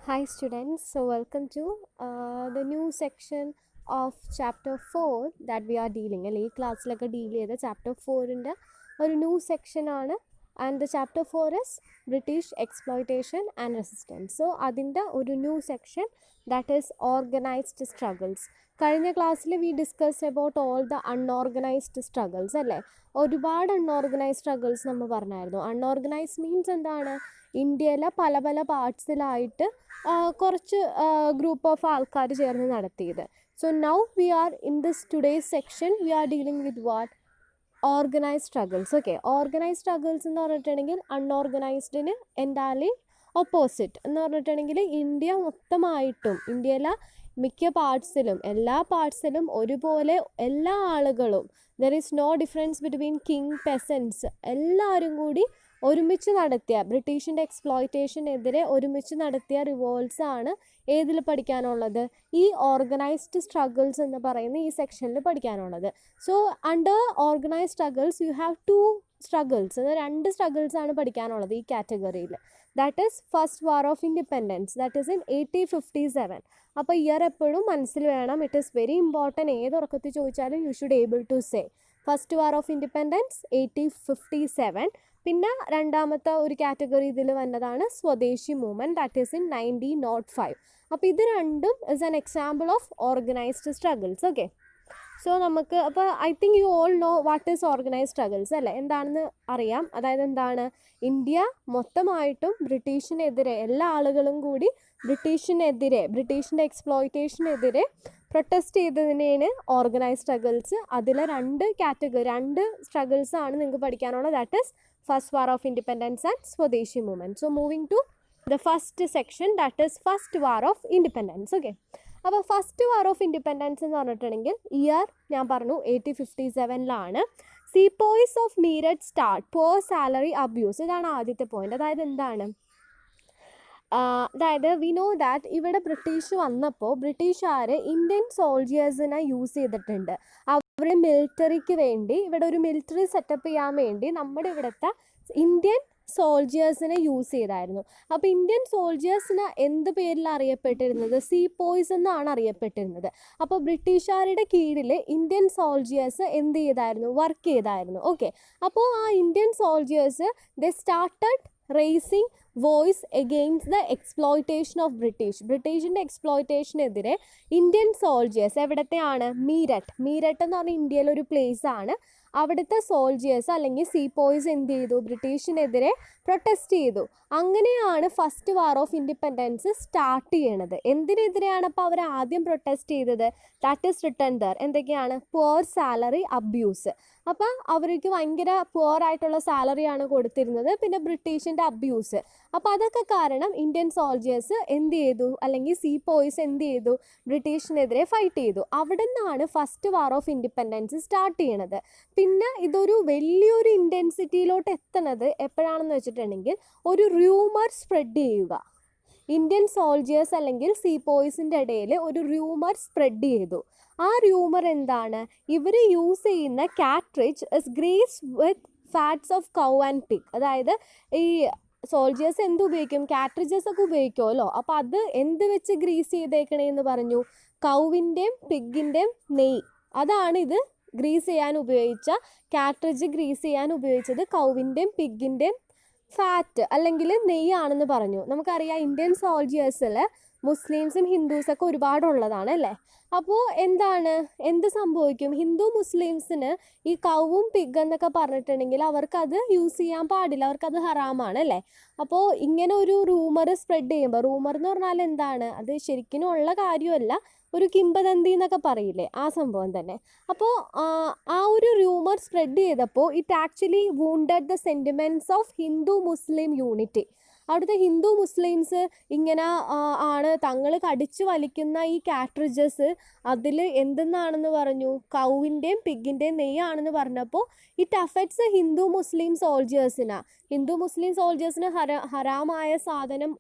Hi students, so welcome to the new section of chapter 4 that we are dealing. ഈ ക്ലാസ്സിലൊക്കെ deal ചെയ്ത chapter 4ൻ്റെ ഒരു new സെക്ഷനാണ് and the chapter 4 is British exploitation and resistance. So അതിൻ്റെ ഒരു new section that is organised struggles. കഴിഞ്ഞ ക്ലാസ്സിൽ we discuss about all the unorganised struggles അല്ലേ. ഒരുപാട് അൺഓർഗനൈസ്ഡ് സ്ട്രഗിൾസ് നമ്മൾ പറഞ്ഞായിരുന്നു. അൺഓർഗനൈസ്ഡ് മീൻസ് എന്താണ്? ഇന്ത്യയിലെ പല പല പാർട്സിലായിട്ട് കുറച്ച് ഗ്രൂപ്പ് ഓഫ് ആൾക്കാർ ചേർന്ന് നടത്തിയത്. So now we are in this today's section we are dealing with what? Organised struggles. Okay, organised struggles എന്ന് പറഞ്ഞിട്ടുണ്ടെങ്കിൽ അൺഓർഗനൈസ്ഡിന് എൻറ്റാലി ഓപ്പോസിറ്റ് എന്ന് പറഞ്ഞിട്ടുണ്ടെങ്കിൽ ഇന്ത്യ മൊത്തമായിട്ടും ഇന്ത്യയിലെ മിക്ക പാർട്സിലും എല്ലാ പാർട്സിലും ഒരുപോലെ എല്ലാ ആളുകളും there is no difference between king peasants എല്ലാവരും കൂടി ഒരുമിച്ച് നടത്തിയ ബ്രിട്ടീഷിൻ്റെ എക്സ്പ്ലോയിറ്റേഷനെതിരെ ഒരുമിച്ച് നടത്തിയ റിവോൾട്ട്സ് ആണ് ഏതിൽ പഠിക്കാനുള്ളത്? ഈ ഓർഗനൈസ്ഡ് സ്ട്രഗിൾസ് എന്ന് പറയുന്ന ഈ സെക്ഷനിൽ പഠിക്കാനുള്ളത്. So under organised struggles you have two struggles, രണ്ട് സ്ട്രഗിൾസ് ആണ് പഠിക്കാനുള്ളത് ഈ കാറ്റഗറിയിൽ. That is first war of independence, that is in 1857. അപ്പോൾ ഇയർ എപ്പോഴും മനസ്സിൽ വേണം. It is very important. ഏത് ഉറക്കത്തിൽ ചോദിച്ചാലും you should able to say first war of independence 1857. പിന്നെ രണ്ടാമത്തെ ഒരു കാറ്റഗറി ഇതിൽ വന്നതാണ് സ്വദേശി മൂവ്മെൻറ്റ്, ദാറ്റ് ഈസ് ഇൻ 1905. അപ്പോൾ ഇത് രണ്ടും is an example of organised struggles. Okay, so നമുക്ക് അപ്പോൾ I think you all no what is organised struggles അല്ലേ, എന്താണെന്ന് അറിയാം. അതായത് എന്താണ്? ഇന്ത്യ മൊത്തമായിട്ടും ബ്രിട്ടീഷിനെതിരെ എല്ലാ ആളുകളും കൂടി ബ്രിട്ടീഷിൻ്റെ എക്സ്പ്ലോയിറ്റേഷനെതിരെ പ്രൊട്ടസ്റ്റ് ചെയ്തതിനെയാണ് ഓർഗനൈസ്ഡ് സ്ട്രഗിൾസ്. അതിലെ രണ്ട് സ്ട്രഗിൾസ് ആണ് നിങ്ങൾക്ക് പഠിക്കാനുള്ളത്. That is first war of independence and Swadeshi movement. So moving to the first section, that is first war of independence. Okay, അപ്പോൾ ഫസ്റ്റ് വാർ ഓഫ് ഇൻഡിപെൻഡൻസ് എന്ന് പറഞ്ഞിട്ടുണ്ടെങ്കിൽ ഇയർ ഞാൻ പറഞ്ഞു 1857 sepoys of Meerut start poor salary abuse. ഇതാണ് ആദ്യത്തെ point. അതായത് എന്താണ്? അതായത് വി നോ ദാറ്റ് ഇവിടെ ബ്രിട്ടീഷ് വന്നപ്പോൾ ബ്രിട്ടീഷുകാർ ഇന്ത്യൻ സോൾജിയേഴ്സിനെ യൂസ് ചെയ്തിട്ടുണ്ട്. അവരുടെ മിലിറ്ററിക്ക് വേണ്ടി ഇവിടെ ഒരു മിലിറ്ററി സെറ്റപ്പ് ചെയ്യാൻ വേണ്ടി നമ്മുടെ ഇവിടുത്തെ ഇന്ത്യൻ സോൾജിയേഴ്സിനെ യൂസ് ചെയ്തായിരുന്നു. അപ്പോൾ ഇന്ത്യൻ സോൾജിയേഴ്സിന് എന്ത് പേരിലാണ് അറിയപ്പെട്ടിരുന്നത്? സീപോയ്സ് എന്നാണ് അറിയപ്പെട്ടിരുന്നത്. അപ്പോൾ ബ്രിട്ടീഷുകാരുടെ കീഴിൽ ഇന്ത്യൻ സോൾജിയേഴ്സ് എന്ത് ചെയ്തായിരുന്നു? വർക്ക് ചെയ്തായിരുന്നു. ഓക്കെ, അപ്പോൾ ആ Indian soldiers they started raising voice against the exploitation of ബ്രിട്ടീഷിൻ്റെ എക്സ്പ്ലോയിറ്റേഷനെതിരെ ഇന്ത്യൻ സോൾജിയേഴ്സ് എവിടത്തെയാണ്? മീരറ്റ് എന്ന് പറഞ്ഞാൽ ഇന്ത്യയിലൊരു പ്ലേസ് ആണ്. അവിടുത്തെ സോൾജിയേഴ്സ് അല്ലെങ്കിൽ സീപോയ്സ് എന്ത് ചെയ്തു? ബ്രിട്ടീഷിനെതിരെ പ്രൊട്ടസ്റ്റ് ചെയ്തു. അങ്ങനെയാണ് first war of independence start ചെയ്യണത്. എന്തിനെതിരെയാണ് അപ്പോൾ അവർ ആദ്യം പ്രൊട്ടസ്റ്റ് ചെയ്തത്? That is written there. എന്തൊക്കെയാണ്? Poor salary abuse. അപ്പോൾ അവർക്ക് ഭയങ്കര പുവർ ആയിട്ടുള്ള സാലറിയാണ് കൊടുത്തിരുന്നത്, പിന്നെ ബ്രിട്ടീഷിൻ്റെ അബ്യൂസ്. അപ്പോൾ അതൊക്കെ കാരണം ഇന്ത്യൻ സോൾജിയേഴ്സ് എന്ത് ചെയ്തു? അല്ലെങ്കിൽ സീപോയ്സ് എന്ത് ചെയ്തു? ബ്രിട്ടീഷിനെതിരെ ഫൈറ്റ് ചെയ്തു. അവിടെ നിന്നാണ് first war of independence start ചെയ്യണത്. പിന്നെ ഇതൊരു വലിയൊരു ഇൻറ്റൻസിറ്റിയിലോട്ട് എത്തുന്നത് എപ്പോഴാണെന്ന് വെച്ചിട്ടുണ്ടെങ്കിൽ ഒരു റൂമർ സ്പ്രെഡ് ചെയ്യുക. ഇന്ത്യൻ സോൾജിയേഴ്സ് അല്ലെങ്കിൽ സീപോയ്സിൻ്റെ ഇടയിൽ ഒരു റൂമർ സ്പ്രെഡ് ചെയ്തു. ആ റൂമർ എന്താണ്? ഇവർ യൂസ് ചെയ്യുന്ന cartridge is greased with fats of cow and pig. അതായത് ഈ സോൾജിയേഴ്സ് എന്ത് ഉപയോഗിക്കും? കാട്രിഡ്ജസ് ഒക്കെ ഉപയോഗിക്കുമല്ലോ. അപ്പോൾ അത് എന്ത് വെച്ച് ഗ്രീസ് ചെയ്തേക്കണേന്ന് പറഞ്ഞു? കൗവിൻ്റെയും പിഗിൻ്റെയും നെയ്യ്. അതാണ് ഇത് ഗ്രീസ് ചെയ്യാൻ ഉപയോഗിച്ച കാട്രിഡ്ജ്. ഗ്രീസ് ചെയ്യാൻ ഉപയോഗിച്ചത് കൗവിൻ്റെയും പിഗിൻ്റെയും ഫാറ്റ് അല്ലെങ്കിൽ നെയ്യാണെന്ന് പറഞ്ഞു. നമുക്കറിയാം ഇന്ത്യൻ സോൾജിയേഴ്സിൽ മുസ്ലിംസും ഹിന്ദുസൊക്കെ ഒരുപാടുള്ളതാണ് അല്ലേ. അപ്പോൾ എന്ത് സംഭവിക്കും? ഹിന്ദു മുസ്ലിംസിന് ഈ കൗവും പിഗ് എന്നൊക്കെ പറഞ്ഞിട്ടുണ്ടെങ്കിൽ അവർക്കത് യൂസ് ചെയ്യാൻ പാടില്ല, അവർക്കത് ഹറാമാണ് അല്ലേ. അപ്പോൾ ഇങ്ങനെ ഒരു റൂമർ സ്പ്രെഡ് ചെയ്യുമ്പോൾ, റൂമർ എന്ന് പറഞ്ഞാൽ എന്താണ്? അത് ശരിക്കും ഉള്ള കാര്യമല്ല, ഒരു കിംവദന്തി എന്നൊക്കെ പറയില്ലേ, ആ സംഭവം തന്നെ. അപ്പോൾ ആ ഒരു റൂമർ സ്പ്രെഡ് ചെയ്തപ്പോൾ it actually wounded the sentiments of Hindu Muslim unity. അവിടുത്തെ ഹിന്ദു മുസ്ലിംസ് ഇങ്ങനെ ആണ് തങ്ങൾ കടിച്ചു വലിക്കുന്ന ഈ കാട്രിഡ്ജസ് അതിൽ എന്തെന്നാണെന്ന് പറഞ്ഞു? കൗവിൻ്റെയും പിഗിൻ്റെയും നെയ്യാണെന്ന് പറഞ്ഞപ്പോൾ ഇറ്റ് അഫക്ട്സ് ഹിന്ദു മുസ്ലിം സോൾജിയേഴ്സിനാണ്. ഹിന്ദു മുസ്ലിം സോൾജിയേഴ്സിന് ഹറാമായ സാധനം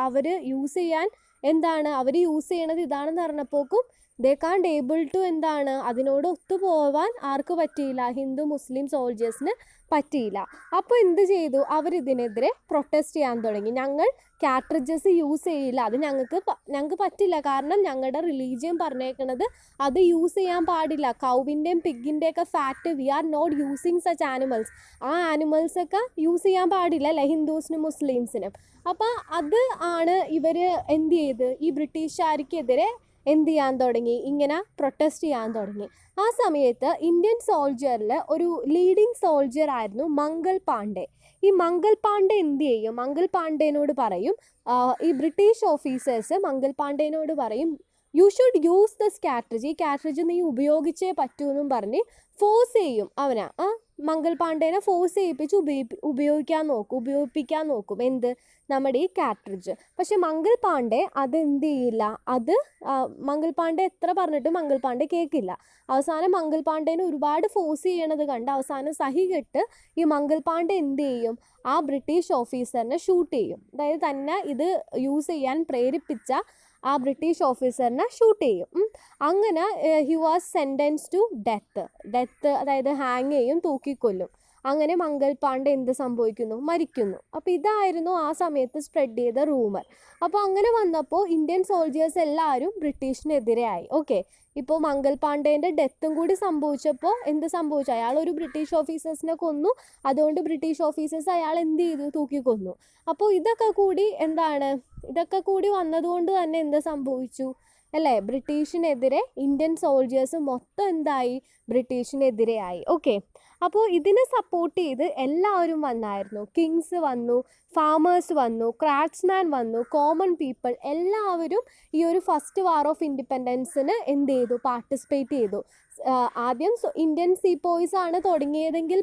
അവർ യൂസ് ചെയ്യാൻ അവർ യൂസ് ചെയ്യണത് ഇതാണെന്ന് പറഞ്ഞപ്പോക്കും ദേ കാണ്ട് ഏബിൾ ടു എന്താണ് അതിനോട് ഒത്തുപോവാൻ ആർക്ക് പറ്റിയില്ല, ഹിന്ദു മുസ്ലിം സോൾജേഴ്സിന് പറ്റിയില്ല. അപ്പോൾ എന്ത് ചെയ്തു, അവരിതിനെതിരെ പ്രൊട്ടസ്റ്റ് ചെയ്യാൻ തുടങ്ങി. ഞങ്ങൾ കാട്രിഡ്ജസ് യൂസ് ചെയ്യില്ല, അത് ഞങ്ങൾക്ക് പറ്റില്ല, കാരണം ഞങ്ങളുടെ റിലീജിയൻ പറഞ്ഞേക്കണത് അത് യൂസ് ചെയ്യാൻ പാടില്ല. കൗവിൻ്റെയും പിഗിൻ്റെയൊക്കെ fat we are not using such animals. ആ ആനിമൽസൊക്കെ യൂസ് ചെയ്യാൻ പാടില്ല അല്ലേ ഹിന്ദുസിനും മുസ്ലിംസിനും. അപ്പോൾ അത് ആണ് ഇവർ എന്ത് ചെയ്ത് ഈ ബ്രിട്ടീഷുകാർക്കെതിരെ എന്ത് ചെയ്യാൻ തുടങ്ങി, ഇങ്ങനെ പ്രൊട്ടസ്റ്റ് ചെയ്യാൻ തുടങ്ങി. ആ സമയത്ത് ഇന്ത്യൻ സോൾജറിൽ ഒരു ലീഡിങ് സോൾജർ ആയിരുന്നു മംഗൾ പാണ്ഡെ. ഈ മംഗൾ പാണ്ഡെ എന്ത് ചെയ്യും, മംഗൾ പാണ്ഡെനോട് പറയും, ഈ ബ്രിട്ടീഷ് ഓഫീസേഴ്സ് മംഗൾ പാണ്ഡെനോട് പറയും you should use this cartridge, ഈ കാട്രിഡ്ജ് നീ ഉപയോഗിച്ചേ പറ്റൂ എന്നും പറഞ്ഞ് ഫോഴ്സ് ചെയ്യും അവനെ. മംഗൾ പാണ്ഡേനെ ഫോഴ്സ് ചെയ്യിപ്പിച്ച് ഉപയോഗിപ്പിക്കാൻ നോക്കും എന്ത്, നമ്മുടെ ഈ കാട്രിഡ്ജ്. പക്ഷെ മംഗൾ പാണ്ഡെ അതെന്ത് ചെയ്യില്ല, അത് മംഗൾ പാണ്ഡെ എത്ര പറഞ്ഞിട്ടും മംഗൾ പാണ്ഡെ കേൾക്കില്ല. അവസാനം മംഗൾ പാണ്ഡേനെ ഒരുപാട് ഫോഴ്സ് ചെയ്യണത് കണ്ട് അവസാനം സഹികെട്ട് ഈ മംഗൾ പാണ്ഡെ എന്ത് ചെയ്യും, ആ ബ്രിട്ടീഷ് ഓഫീസറിനെ ഷൂട്ട് ചെയ്യും. അതായത് തന്നെ ഇത് യൂസ് ചെയ്യാൻ പ്രേരിപ്പിച്ച ആ ബ്രിട്ടീഷ് ഓഫീസറിനെ ഷൂട്ട് ചെയ്യും. അങ്ങനെ he was sentence to death, അതായത് ഹാങ് ചെയ്യും, തൂക്കിക്കൊല്ലും. അങ്ങനെ മംഗൾ പാണ്ഡെ എന്ത് സംഭവിക്കുന്നു, മരിക്കുന്നു. അപ്പോൾ ഇതായിരുന്നു ആ സമയത്ത് സ്പ്രെഡ് ചെയ്ത റൂമർ. അപ്പോൾ അങ്ങനെ വന്നപ്പോൾ ഇന്ത്യൻ സോൾജേഴ്സ് എല്ലാവരും ബ്രിട്ടീഷിനെതിരെയായി. ഓക്കെ, ഇപ്പോൾ മംഗൾ പാണ്ഡേൻ്റെ ഡെത്തും കൂടി സംഭവിച്ചപ്പോൾ എന്ത് സംഭവിച്ചു, അയാൾ ഒരു ബ്രിട്ടീഷ് ഓഫീസേഴ്സിനെ കൊന്നു, അതുകൊണ്ട് ബ്രിട്ടീഷ് ഓഫീസേഴ്സ് അയാൾ എന്ത് ചെയ്തു, തൂക്കിക്കൊന്നു. അപ്പോൾ ഇതൊക്കെ കൂടി വന്നതുകൊണ്ട് തന്നെ എന്ത് സംഭവിച്ചു അല്ലേ, ബ്രിട്ടീഷിനെതിരെ ഇന്ത്യൻ സോൾജേഴ്സ് മൊത്തം എന്തായി, ബ്രിട്ടീഷിനെതിരെയായി. ഓക്കെ, അപ്പോൾ ഇതിനെ സപ്പോർട്ട് ചെയ്ത് എല്ലാവരും വന്നായിരുന്നു. കിങ്സ് വന്നു, ഫാമേഴ്സ് വന്നു, ക്രാഫ്റ്റ്സ്മാൻ വന്നു, കോമൺ പീപ്പിൾ എല്ലാവരും ഈ ഒരു ഫസ്റ്റ് വാർ ഓഫ് ഇൻഡിപെൻഡൻസിന് എന്ത് ചെയ്തു, പാർട്ടിസിപ്പേറ്റ് ചെയ്തു. ആദ്യം ഇന്ത്യൻ സീപ്പോയ്സ് ആണ് തുടങ്ങിയതെങ്കിൽ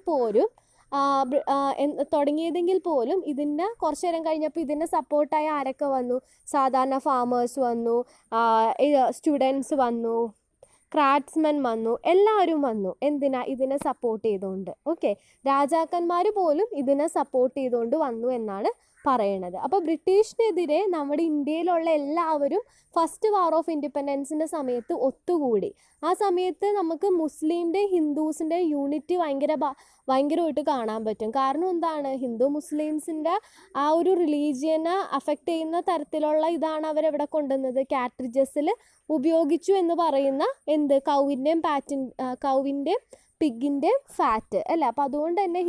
പോലും ഇതിന് കുറച്ച് നേരം കഴിഞ്ഞപ്പോൾ ഇതിന് സപ്പോർട്ടായി ആരൊക്കെ വന്നു, സാധാരണ ഫാമേഴ്സ് വന്നു, സ്റ്റുഡൻസ് വന്നു, ക്രാഫ്റ്റ്സ്മെൻ വന്നു, എല്ലാവരും വന്നു. എന്തിനാ, ഇതിനെ സപ്പോർട്ട് ചെയ്തുകൊണ്ട്. ഓക്കെ, രാജാക്കന്മാർ പോലും ഇതിനെ സപ്പോർട്ട് ചെയ്തുകൊണ്ട് വന്നു എന്നാണ് പറയണത്. അപ്പോൾ ബ്രിട്ടീഷിനെതിരെ നമ്മുടെ ഇന്ത്യയിലുള്ള എല്ലാവരും ഫസ്റ്റ് വാർ ഓഫ് ഇൻഡിപെൻഡൻസിൻ്റെ സമയത്ത് ഒത്തുകൂടി. ആ സമയത്ത് നമുക്ക് മുസ്ലിമിൻ്റെ ഹിന്ദുസിൻ്റെ യൂണിറ്റി ഭയങ്കരമായിട്ട് കാണാൻ പറ്റും. കാരണം എന്താണ്, ഹിന്ദു മുസ്ലിംസിൻ്റെ ആ ഒരു റിലീജിയനെ അഫക്റ്റ് ചെയ്യുന്ന തരത്തിലുള്ള ഇതാണ് അവരെവിടെ കൊണ്ടുവന്നത്, കാട്രിഡ്ജസിൽ ഉപയോഗിച്ചു എന്ന് പറയുന്ന കൗവിൻ്റെയും പിഗിൻ്റെയും ഫാറ്റ് അല്ലേ. അപ്പോൾ അതുകൊണ്ട് തന്നെ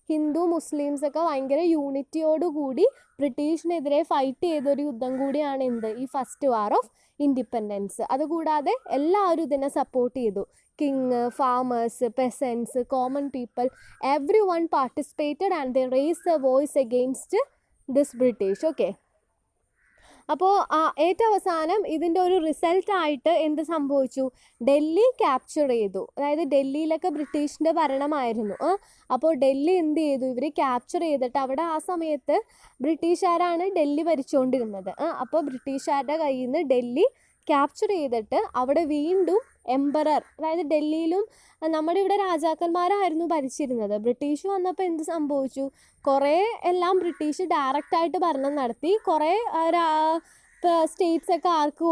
ഹിന്ദു മുസ്ലിംസൊക്കെ ഭയങ്കര യൂണിറ്റിയോടുകൂടി ബ്രിട്ടീഷിനെതിരെ ഫൈറ്റ് ചെയ്തൊരു യുദ്ധം കൂടിയാണ് ഈ ഫസ്റ്റ് വാർ ഓഫ് ഇൻഡിപെൻഡൻസ്. അതുകൂടാതെ എല്ലാവരും ഇതിനെ സപ്പോർട്ട് ചെയ്തു. King, farmers, peasants, common people, every one participated and they raise a voice against this British. Okay, അപ്പോൾ ഏറ്റവും അവസാനം ഇതിൻ്റെ ഒരു റിസൾട്ടായിട്ട് എന്ത് സംഭവിച്ചു, ഡൽഹി ക്യാപ്ചർ ചെയ്തു. അതായത് ഡൽഹിയിലൊക്കെ ബ്രിട്ടീഷിൻ്റെ ഭരണമായിരുന്നു. അപ്പോൾ ഡൽഹി എന്ത് ചെയ്തു, ഇവർ ക്യാപ്ചർ ചെയ്തിട്ട് അവിടെ ആ സമയത്ത് ബ്രിട്ടീഷുകാരാണ് ഡൽഹി ഭരിച്ചുകൊണ്ടിരുന്നത്. അപ്പോൾ ബ്രിട്ടീഷുകാരുടെ കയ്യിൽ നിന്ന് ഡൽഹി ക്യാപ്ചർ ചെയ്തിട്ട് അവിടെ വീണ്ടും എംപറർ, അതായത് ഡൽഹിയിലും നമ്മുടെ ഇവിടെ രാജാക്കന്മാരായിരുന്നു ഭരിച്ചിരുന്നത്. ബ്രിട്ടീഷ് വന്നപ്പോൾ എന്ത് സംഭവിച്ചു, കുറേ എല്ലാം ബ്രിട്ടീഷ് ഡയറക്റ്റായിട്ട് ഭരണം നടത്തി. കുറേ സ്റ്റേറ്റ്സൊക്കെ ആർക്ക്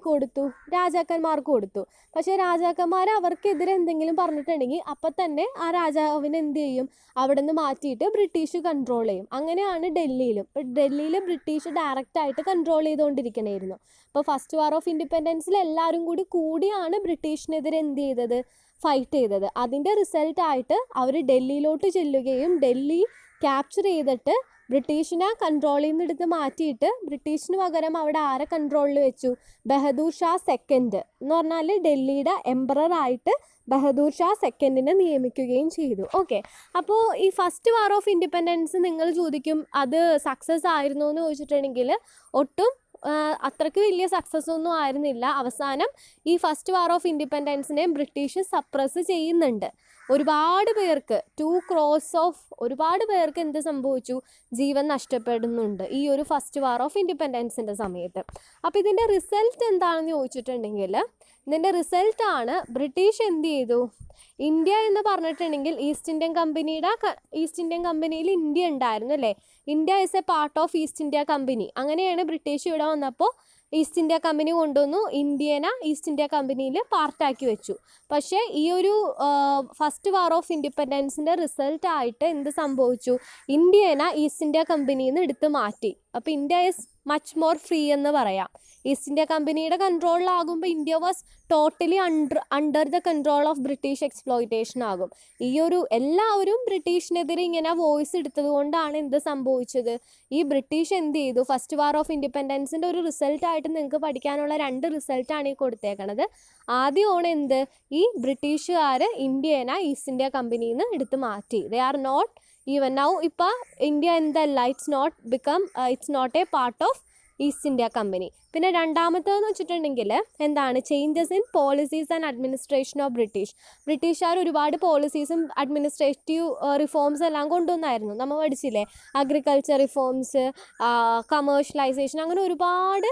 കൊടുത്തു, രാജാക്കന്മാർക്ക് കൊടുത്തു. പക്ഷേ രാജാക്കന്മാർ അവർക്കെതിരെ എന്തെങ്കിലും പറഞ്ഞിട്ടുണ്ടെങ്കിൽ അപ്പം തന്നെ ആ രാജാവിനെ എന്ത് ചെയ്യും, അവിടെ നിന്ന് മാറ്റിയിട്ട് ബ്രിട്ടീഷ് കൺട്രോൾ ചെയ്യും. അങ്ങനെയാണ് ഡൽഹിയിൽ ബ്രിട്ടീഷ് ഡയറക്റ്റായിട്ട് കൺട്രോൾ ചെയ്തുകൊണ്ടിരിക്കണമായിരുന്നു. അപ്പോൾ ഫസ്റ്റ് വാർ ഓഫ് ഇൻഡിപെൻഡൻസിൽ എല്ലാവരും കൂടിയാണ് ബ്രിട്ടീഷിനെതിരെ എന്ത് ചെയ്തത്, ഫൈറ്റ് ചെയ്തത്. അതിൻ്റെ റിസൾട്ടായിട്ട് അവർ ഡൽഹിയിലോട്ട് ചെല്ലുകയും ഡൽഹി ക്യാപ്ചർ ചെയ്തിട്ട് ബ്രിട്ടീഷിനെ കൺട്രോളിൽ നിന്ന് എടുത്ത് മാറ്റിയിട്ട് ബ്രിട്ടീഷിന് പകരം അവിടെ ആരെ കൺട്രോളിൽ വെച്ചു, ബഹദൂർ ഷാ സെക്കൻഡ് എന്ന് പറഞ്ഞാൽ ഡൽഹിയുടെ എംപററായിട്ട് ബഹദൂർ ഷാ സെക്കൻഡിനെ നിയമിക്കുകയും ചെയ്തു. ഓക്കെ, അപ്പോൾ ഈ ഫസ്റ്റ് വാർ ഓഫ് ഇൻഡിപെൻഡൻസ് നിങ്ങൾ ചോദിക്കും അത് സക്സസ് ആയിരുന്നോ എന്ന് ചോദിച്ചിട്ടുണ്ടെങ്കിൽ ഒട്ടും അത്രയ്ക്ക് വലിയ സക്സസ് ഒന്നും ആയിരുന്നില്ല. അവസാനം ഈ ഫസ്റ്റ് വാർ ഓഫ് ഇൻഡിപെൻഡൻസിനെ ബ്രിട്ടീഷ് സപ്രസ് ചെയ്യുന്നുണ്ട്. ഒരുപാട് പേർക്ക് ഒരുപാട് പേർക്ക് എന്ത് സംഭവിച്ചു, ജീവൻ നഷ്ടപ്പെടുന്നുണ്ട് ഈ ഒരു ഫസ്റ്റ് വാർ ഓഫ് ഇൻഡിപെൻഡൻസിൻ്റെ സമയത്ത്. അപ്പോൾ ഇതിൻ്റെ റിസൾട്ട് എന്താണെന്ന് ചോദിച്ചിട്ടുണ്ടെങ്കിൽ ഇതിൻ്റെ റിസൾട്ടാണ് ബ്രിട്ടീഷ് എന്ത് ചെയ്തു, ഇന്ത്യ എന്ന് പറഞ്ഞിട്ടുണ്ടെങ്കിൽ ഈസ്റ്റ് ഇന്ത്യൻ കമ്പനിയിൽ ഇന്ത്യ ഉണ്ടായിരുന്നു അല്ലേ. India is A part of East India company. അങ്ങനെയാണ് ബ്രിട്ടീഷ് ഇവിടെ വന്നപ്പോൾ ഈസ്റ്റ് ഇന്ത്യ കമ്പനി കൊണ്ടുവന്നു, ഇന്ത്യേനെ ഈസ്റ്റ് ഇന്ത്യ കമ്പനിയിൽ പാർട്ടാക്കി വെച്ചു. പക്ഷേ ഈ ഒരു ഫസ്റ്റ് വാർ ഓഫ് ഇൻഡിപെൻഡൻസിൻ്റെ റിസൾട്ടായിട്ട് എന്ത് സംഭവിച്ചു? ഇന്ത്യേനെ ഈസ്റ്റ് ഇന്ത്യ കമ്പനിയിൽ നിന്ന് എടുത്ത് മാറ്റി. അപ്പോൾ India is much more free എന്ന് പറയാം. ഈസ്റ്റ് ഇന്ത്യ കമ്പനിയുടെ കൺട്രോളിലാകുമ്പോൾ India was totally under the control of British exploitation ആകും. ഈ ഒരു എല്ലാവരും ബ്രിട്ടീഷിനെതിരെ ഇങ്ങനെ വോയിസ് എടുത്തത് കൊണ്ടാണ് എന്ത് സംഭവിച്ചത്? ഈ ബ്രിട്ടീഷ് എന്ത് ചെയ്തു? ഫസ്റ്റ് വാർ ഓഫ് ഇൻഡിപെൻഡൻസിൻ്റെ ഒരു റിസൾട്ടായിട്ട് നിങ്ങൾക്ക് പഠിക്കാനുള്ള 2 റിസൾട്ടാണ് ഈ കൊടുത്തേക്കണത്. ആദ്യമാണ് എന്ത്? ഈ ബ്രിട്ടീഷുകാർ ഇന്ത്യേനെ ഈസ്റ്റ് ഇന്ത്യ കമ്പനിയിൽ നിന്ന് എടുത്ത് മാറ്റി. They are not even now. ഇപ്പോൾ ഇന്ത്യ എന്തല്ല, it's not a part of East India company. പിന്നെ രണ്ടാമത്തേതെന്ന് വെച്ചിട്ടുണ്ടെങ്കിൽ എന്താണ്? Changes in policies and administration of ബ്രിട്ടീഷുകാർ ഒരുപാട് പോളിസീസും അഡ്മിനിസ്ട്രേറ്റീവ് റിഫോംസ് എല്ലാം കൊണ്ടുവന്നായിരുന്നു. നമ്മൾ പഠിച്ചില്ലേ? അഗ്രികൾച്ചർ റിഫോംസ്, കമേഴ്ഷ്യലൈസേഷൻ, അങ്ങനെ ഒരുപാട്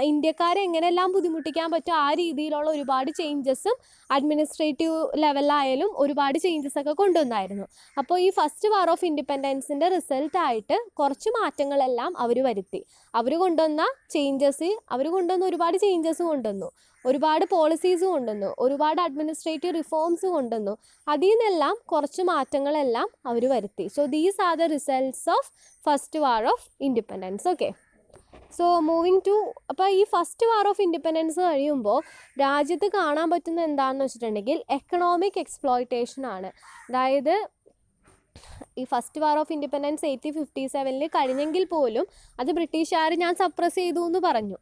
ഇന്ത്യക്കാരെ എങ്ങനെയെല്ലാം ബുദ്ധിമുട്ടിക്കാൻ പറ്റും ആ രീതിയിലുള്ള ഒരുപാട് ചേഞ്ചസും അഡ്മിനിസ്ട്രേറ്റീവ് ലെവലിലായാലും ഒരുപാട് ചേഞ്ചസൊക്കെ കൊണ്ടുവന്നായിരുന്നു. അപ്പോൾ ഈ ഫസ്റ്റ് വാർ ഓഫ് ഇൻഡിപെൻഡൻസിൻ്റെ റിസൾട്ടായിട്ട് കുറച്ച് മാറ്റങ്ങളെല്ലാം അവർ വരുത്തി. അവർ കൊണ്ടുവന്ന ഒരുപാട് ചേഞ്ചസ് കൊണ്ടുവന്നു, ഒരുപാട് പോളിസീസ് കൊണ്ടുവന്നു, ഒരുപാട് അഡ്മിനിസ്ട്രേറ്റീവ് റിഫോംസ് കൊണ്ടുവന്നു. അതിൽ നിന്നെല്ലാം കുറച്ച് മാറ്റങ്ങളെല്ലാം അവർ വരുത്തി. So these are the results of first war of independence. Okay, so moving to, അപ്പോൾ ഈ ഫസ്റ്റ് വാർ ഓഫ് ഇൻഡിപെൻഡൻസ് കഴിയുമ്പോൾ രാജ്യത്ത് കാണാൻ പറ്റുന്ന എന്താണെന്ന് വെച്ചിട്ടുണ്ടെങ്കിൽ എക്കണോമിക് എക്സ്പ്ലോയിറ്റേഷനാണ്. അതായത് ഈ ഫസ്റ്റ് വാർ ഓഫ് ഇൻഡിപെൻഡൻസ് 1857 കഴിഞ്ഞെങ്കിൽ പോലും അത് ബ്രിട്ടീഷുകാർ ഞാൻ സപ്രസ് ചെയ്തു എന്ന് പറഞ്ഞു.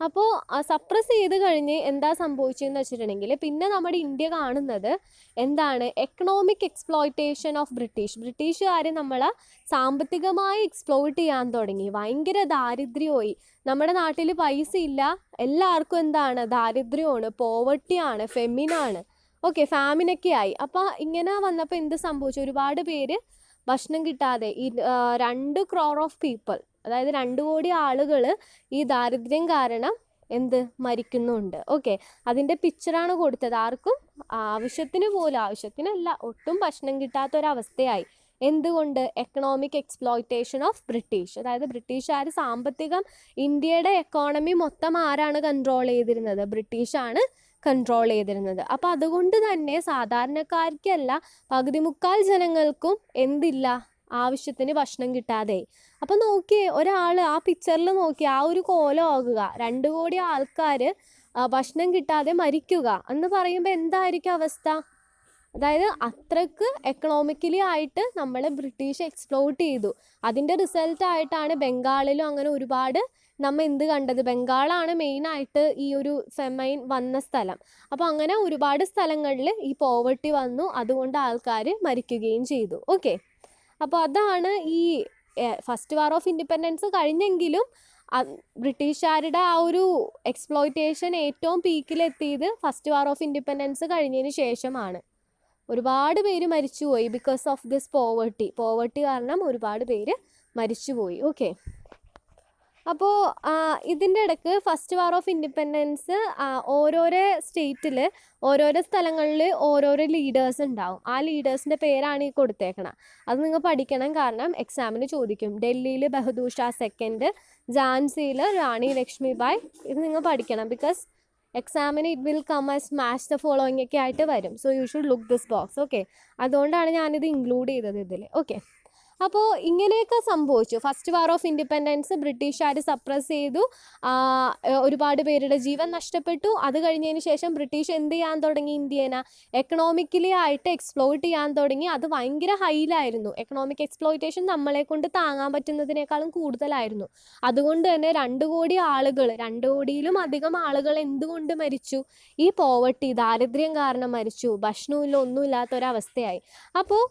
അപ്പോൾ സപ്രസ് ചെയ്ത് കഴിഞ്ഞ് എന്താ സംഭവിച്ചതെന്ന് വെച്ചിട്ടുണ്ടെങ്കിൽ പിന്നെ നമ്മുടെ ഇന്ത്യ കാണുന്നത് എന്താണ്? എക്കണോമിക് എക്സ്പ്ലോയിറ്റേഷൻ ഓഫ് ബ്രിട്ടീഷുകാർ നമ്മളെ സാമ്പത്തികമായി എക്സ്പ്ലോയിറ്റ് ചെയ്യാൻ തുടങ്ങി. ഭയങ്കര ദാരിദ്ര്യമായി. നമ്മുടെ നാട്ടിൽ പൈസ ഇല്ല, എല്ലാവർക്കും എന്താണ്? ദാരിദ്ര്യമാണ്, പോവർട്ടിയാണ്, ഫെമിനാണ്, ഫാമിനൊക്കെ ആയി. അപ്പോൾ ഇങ്ങനെ വന്നപ്പോൾ എന്ത് സംഭവിച്ചു? ഒരുപാട് പേര് ഭക്ഷണം കിട്ടാതെ, ഈ 2 crore ഓഫ് പീപ്പിൾ, അതായത് 2 കോടി ആളുകൾ ഈ ദാരിദ്ര്യം കാരണം മരിക്കുന്നുണ്ട്. അതിൻ്റെ പിക്ചറാണ് കൊടുത്തത്. ആർക്കും ആവശ്യത്തിനല്ല, ഒട്ടും ഭക്ഷണം കിട്ടാത്തൊരവസ്ഥയായി. എന്തുകൊണ്ട്? Economic exploitation of British. അതായത് ബ്രിട്ടീഷുകാർ സാമ്പത്തികം, ഇന്ത്യയുടെ എക്കോണമി മൊത്തം ആരാണ് കൺട്രോൾ ചെയ്തിരുന്നത്? ബ്രിട്ടീഷാണ് കൺട്രോൾ ചെയ്തിരുന്നത്. അപ്പോൾ അതുകൊണ്ട് തന്നെ സാധാരണക്കാർക്കല്ല, പകുതി മുക്കാൽ ജനങ്ങൾക്കും ആവശ്യത്തിന് ഭക്ഷണം കിട്ടാതെ. അപ്പോൾ നോക്കിയേ, ഒരാൾ ആ പിക്ചറിൽ നോക്കി, ആ ഒരു കോലം ആകുക, 2 കോടി ആൾക്കാർ ഭക്ഷണം കിട്ടാതെ മരിക്കുക എന്ന് പറയുമ്പോൾ എന്തായിരിക്കും അവസ്ഥ? അതായത് അത്രയ്ക്ക് എക്കണോമിക്കലി ആയിട്ട് നമ്മൾ ബ്രിട്ടീഷ് എക്സ്പ്ലോയിറ്റ് ചെയ്തു. അതിൻ്റെ റിസൾട്ടായിട്ടാണ് ബംഗാളിലും അങ്ങനെ ഒരുപാട് നമ്മൾ കണ്ടത്? ബംഗാളാണ് മെയിനായിട്ട് ഈ ഒരു ഫെമൈൻ വന്ന സ്ഥലം. അപ്പോൾ അങ്ങനെ ഒരുപാട് സ്ഥലങ്ങളിൽ ഈ പോവർട്ടി വന്നു, അതുകൊണ്ട് ആൾക്കാർ മരിക്കുകയും ചെയ്തു. അപ്പോൾ അതാണ് ഈ ഫസ്റ്റ് വാർ ഓഫ് ഇൻഡിപെൻഡൻസ് കഴിഞ്ഞെങ്കിലും ബ്രിട്ടീഷുകാരുടെ ആ ഒരു എക്സ്പ്ലോയിറ്റേഷൻ ഏറ്റവും പീക്കിലെത്തിയത് ഫസ്റ്റ് വാർ ഓഫ് ഇൻഡിപെൻഡൻസ് കഴിഞ്ഞതിന് ശേഷമാണ്. ഒരുപാട് പേര് മരിച്ചുപോയി ബിക്കോസ് ഓഫ് ദിസ് പോവർട്ടി കാരണം ഒരുപാട് പേര് മരിച്ചുപോയി. അപ്പോൾ ഇതിൻ്റെ ഇടയ്ക്ക് ഫസ്റ്റ് വാർ ഓഫ് ഇൻഡിപെൻഡൻസ് ഓരോരോ സ്റ്റേറ്റിൽ, ഓരോരോ സ്ഥലങ്ങളിൽ ഓരോരോ ലീഡേഴ്സ് ഉണ്ടാവും. ആ ലീഡേഴ്സിൻ്റെ പേരാണ് ഈ കൊടുത്തേക്കണം. അത് നിങ്ങൾ പഠിക്കണം, കാരണം എക്സാമിന് ചോദിക്കും. ഡൽഹിയിൽ ബഹദൂർ ഷാ സെക്കൻഡ്, ഝാൻസിയിൽ റാണി ലക്ഷ്മിബായ്. ഇത് നിങ്ങൾ പഠിക്കണം, ബിക്കോസ് എക്സാമിന് it will come as match the following ഒക്കെ ആയിട്ട് വരും. So you should look this box. അതുകൊണ്ടാണ് ഞാനിത് ഇൻക്ലൂഡ് ചെയ്തത് ഇതിൽ. അപ്പോൾ ഇങ്ങനെയൊക്കെ സംഭവിച്ചു. ഫസ്റ്റ് വാർ ഓഫ് ഇൻഡിപെൻഡൻസ് ബ്രിട്ടീഷുകാർ സപ്രസ് ചെയ്തു, ഒരുപാട് പേരുടെ ജീവൻ നഷ്ടപ്പെട്ടു. അത് കഴിഞ്ഞതിന് ശേഷം ബ്രിട്ടീഷ് എന്ത് ചെയ്യാൻ തുടങ്ങി? ഇന്ത്യേനെ എക്കണോമിക്കലി ആയിട്ട് എക്സ്പ്ലോയിറ്റ് ചെയ്യാൻ തുടങ്ങി. അത് ഭയങ്കര ഹൈയിലായിരുന്നു. എക്കണോമിക് എക്സ്പ്ലോയിറ്റേഷൻ നമ്മളെ കൊണ്ട് താങ്ങാൻ പറ്റുന്നതിനേക്കാളും കൂടുതലായിരുന്നു. അതുകൊണ്ട് തന്നെ 2 കോടി ആളുകൾ, 2 കോടിയിലും അധികം ആളുകൾ എന്തുകൊണ്ട് മരിച്ചു? ഈ പോവർട്ടി, ദാരിദ്ര്യം കാരണം മരിച്ചു. ഭക്ഷണമില്ല, ഒന്നുമില്ലാത്തൊരവസ്ഥയായി. അപ്പോൾ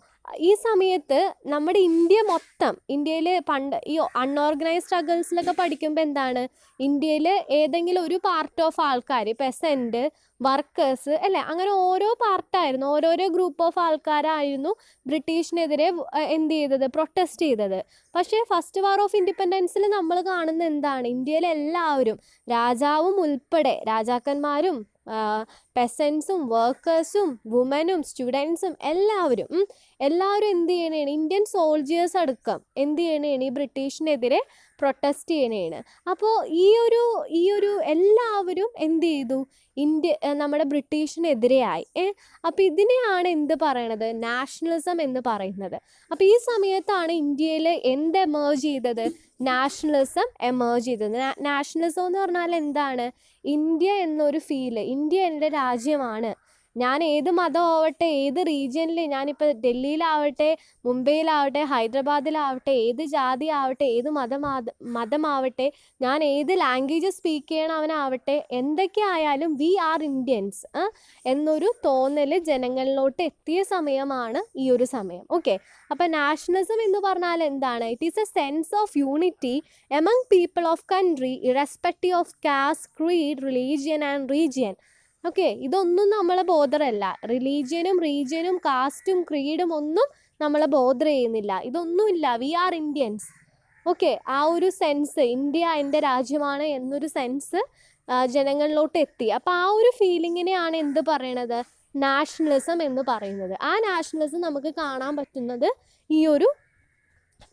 ഈ സമയത്ത് നമ്മുടെ ഇന്ത്യയിൽ പണ്ട് ഈ അൺഓർഗനൈസ്ഡ് സ്ട്രഗിൾസിലൊക്കെ പഠിക്കുമ്പോൾ എന്താണ്? ഇന്ത്യയിൽ ഏതെങ്കിലും ഒരു പാർട്ട് ഓഫ് ആൾക്കാർ, പെസൻറ്റ്, വർക്കേഴ്സ് അല്ലേ, അങ്ങനെ ഓരോ പാർട്ടായിരുന്നു, ഓരോരോ ഗ്രൂപ്പ് ഓഫ് ആൾക്കാരായിരുന്നു ബ്രിട്ടീഷിനെതിരെ പ്രൊട്ടസ്റ്റ് ചെയ്തത്. പക്ഷേ ഫസ്റ്റ് വാർ ഓഫ് ഇൻഡിപെൻഡൻസിൽ നമ്മൾ കാണുന്ന എന്താണ്? ഇന്ത്യയിലെ എല്ലാവരും, രാജാവും ഉൾപ്പെടെ, രാജാക്കന്മാരും പെസൻസും വർക്കേഴ്സും വുമനും സ്റ്റുഡൻസും എല്ലാവരും എന്ത് ചെയ്യണേണ്, ഇന്ത്യൻ സോൾജിയേഴ്സ് അടക്കം എന്ത് ചെയ്യണേണ്, ഈ ബ്രിട്ടീഷിനെതിരെ പ്രൊട്ടസ്റ്റ് ചെയ്യണേണ്. അപ്പോൾ ഈ ഒരു എല്ലാവരും എന്ത് ചെയ്തു, നമ്മുടെ ബ്രിട്ടീഷിനെതിരെയായി. അപ്പോൾ ഇതിനെയാണ് എന്ത് പറയണത്, നാഷണലിസം എന്ന് പറയുന്നത്. അപ്പോൾ ഈ സമയത്താണ് ഇന്ത്യയിൽ എന്ത് എമേർജ് ചെയ്തത്, നാഷണലിസം എമേർജ് ചെയ്തത്. നാഷണലിസം എന്ന് പറഞ്ഞാൽ എന്താണ്, ഇന്ത്യ എന്നൊരു ഫീല്, ഇന്ത്യ എൻ്റെ രാജ്യമാണ്, ഞാൻ ഏത് മതമാവട്ടെ, ഏത് റീജിയനിൽ, ഞാനിപ്പോൾ ഡൽഹിയിലാവട്ടെ, മുംബൈയിലാവട്ടെ, ഹൈദരാബാദിലാവട്ടെ, ഏത് ജാതി ആവട്ടെ, ഏത് മതമാവട്ടെ, ഞാൻ ഏത് ലാംഗ്വേജ് സ്പീക്ക് ചെയ്യണവനാവട്ടെ, എന്തൊക്കെ ആയാലും വി ആർ ഇന്ത്യൻസ് എന്നൊരു തോന്നൽ ജനങ്ങളിലോട്ട് എത്തിയ സമയമാണ് ഈ ഒരു സമയം. ഓക്കെ, അപ്പം നാഷണലിസം എന്ന് പറഞ്ഞാൽ എന്താണ്, it is A sense of unity among people of country irrespective of caste, creed, religion and region. Okay, ഇതൊന്നും നമ്മളെ ബോധറല്ല. റിലീജിയനും റീജിയനും കാസ്റ്റും ക്രീഡും ഒന്നും നമ്മളെ ബോധർ ചെയ്യുന്നില്ല. ഇതൊന്നുമില്ല, വി ആർ ഇന്ത്യൻസ്. ഓക്കെ, ആ ഒരു സെൻസ്, ഇന്ത്യ എൻ്റെ രാജ്യമാണ് എന്നൊരു സെൻസ് ജനങ്ങളിലോട്ട് എത്തി. അപ്പോൾ ആ ഒരു ഫീലിങ്ങിനെയാണ് എന്ത് പറയണത്, നാഷണലിസം എന്ന് പറയുന്നത്. ആ നാഷണലിസം നമുക്ക് കാണാൻ പറ്റുന്നത് ഈ ഒരു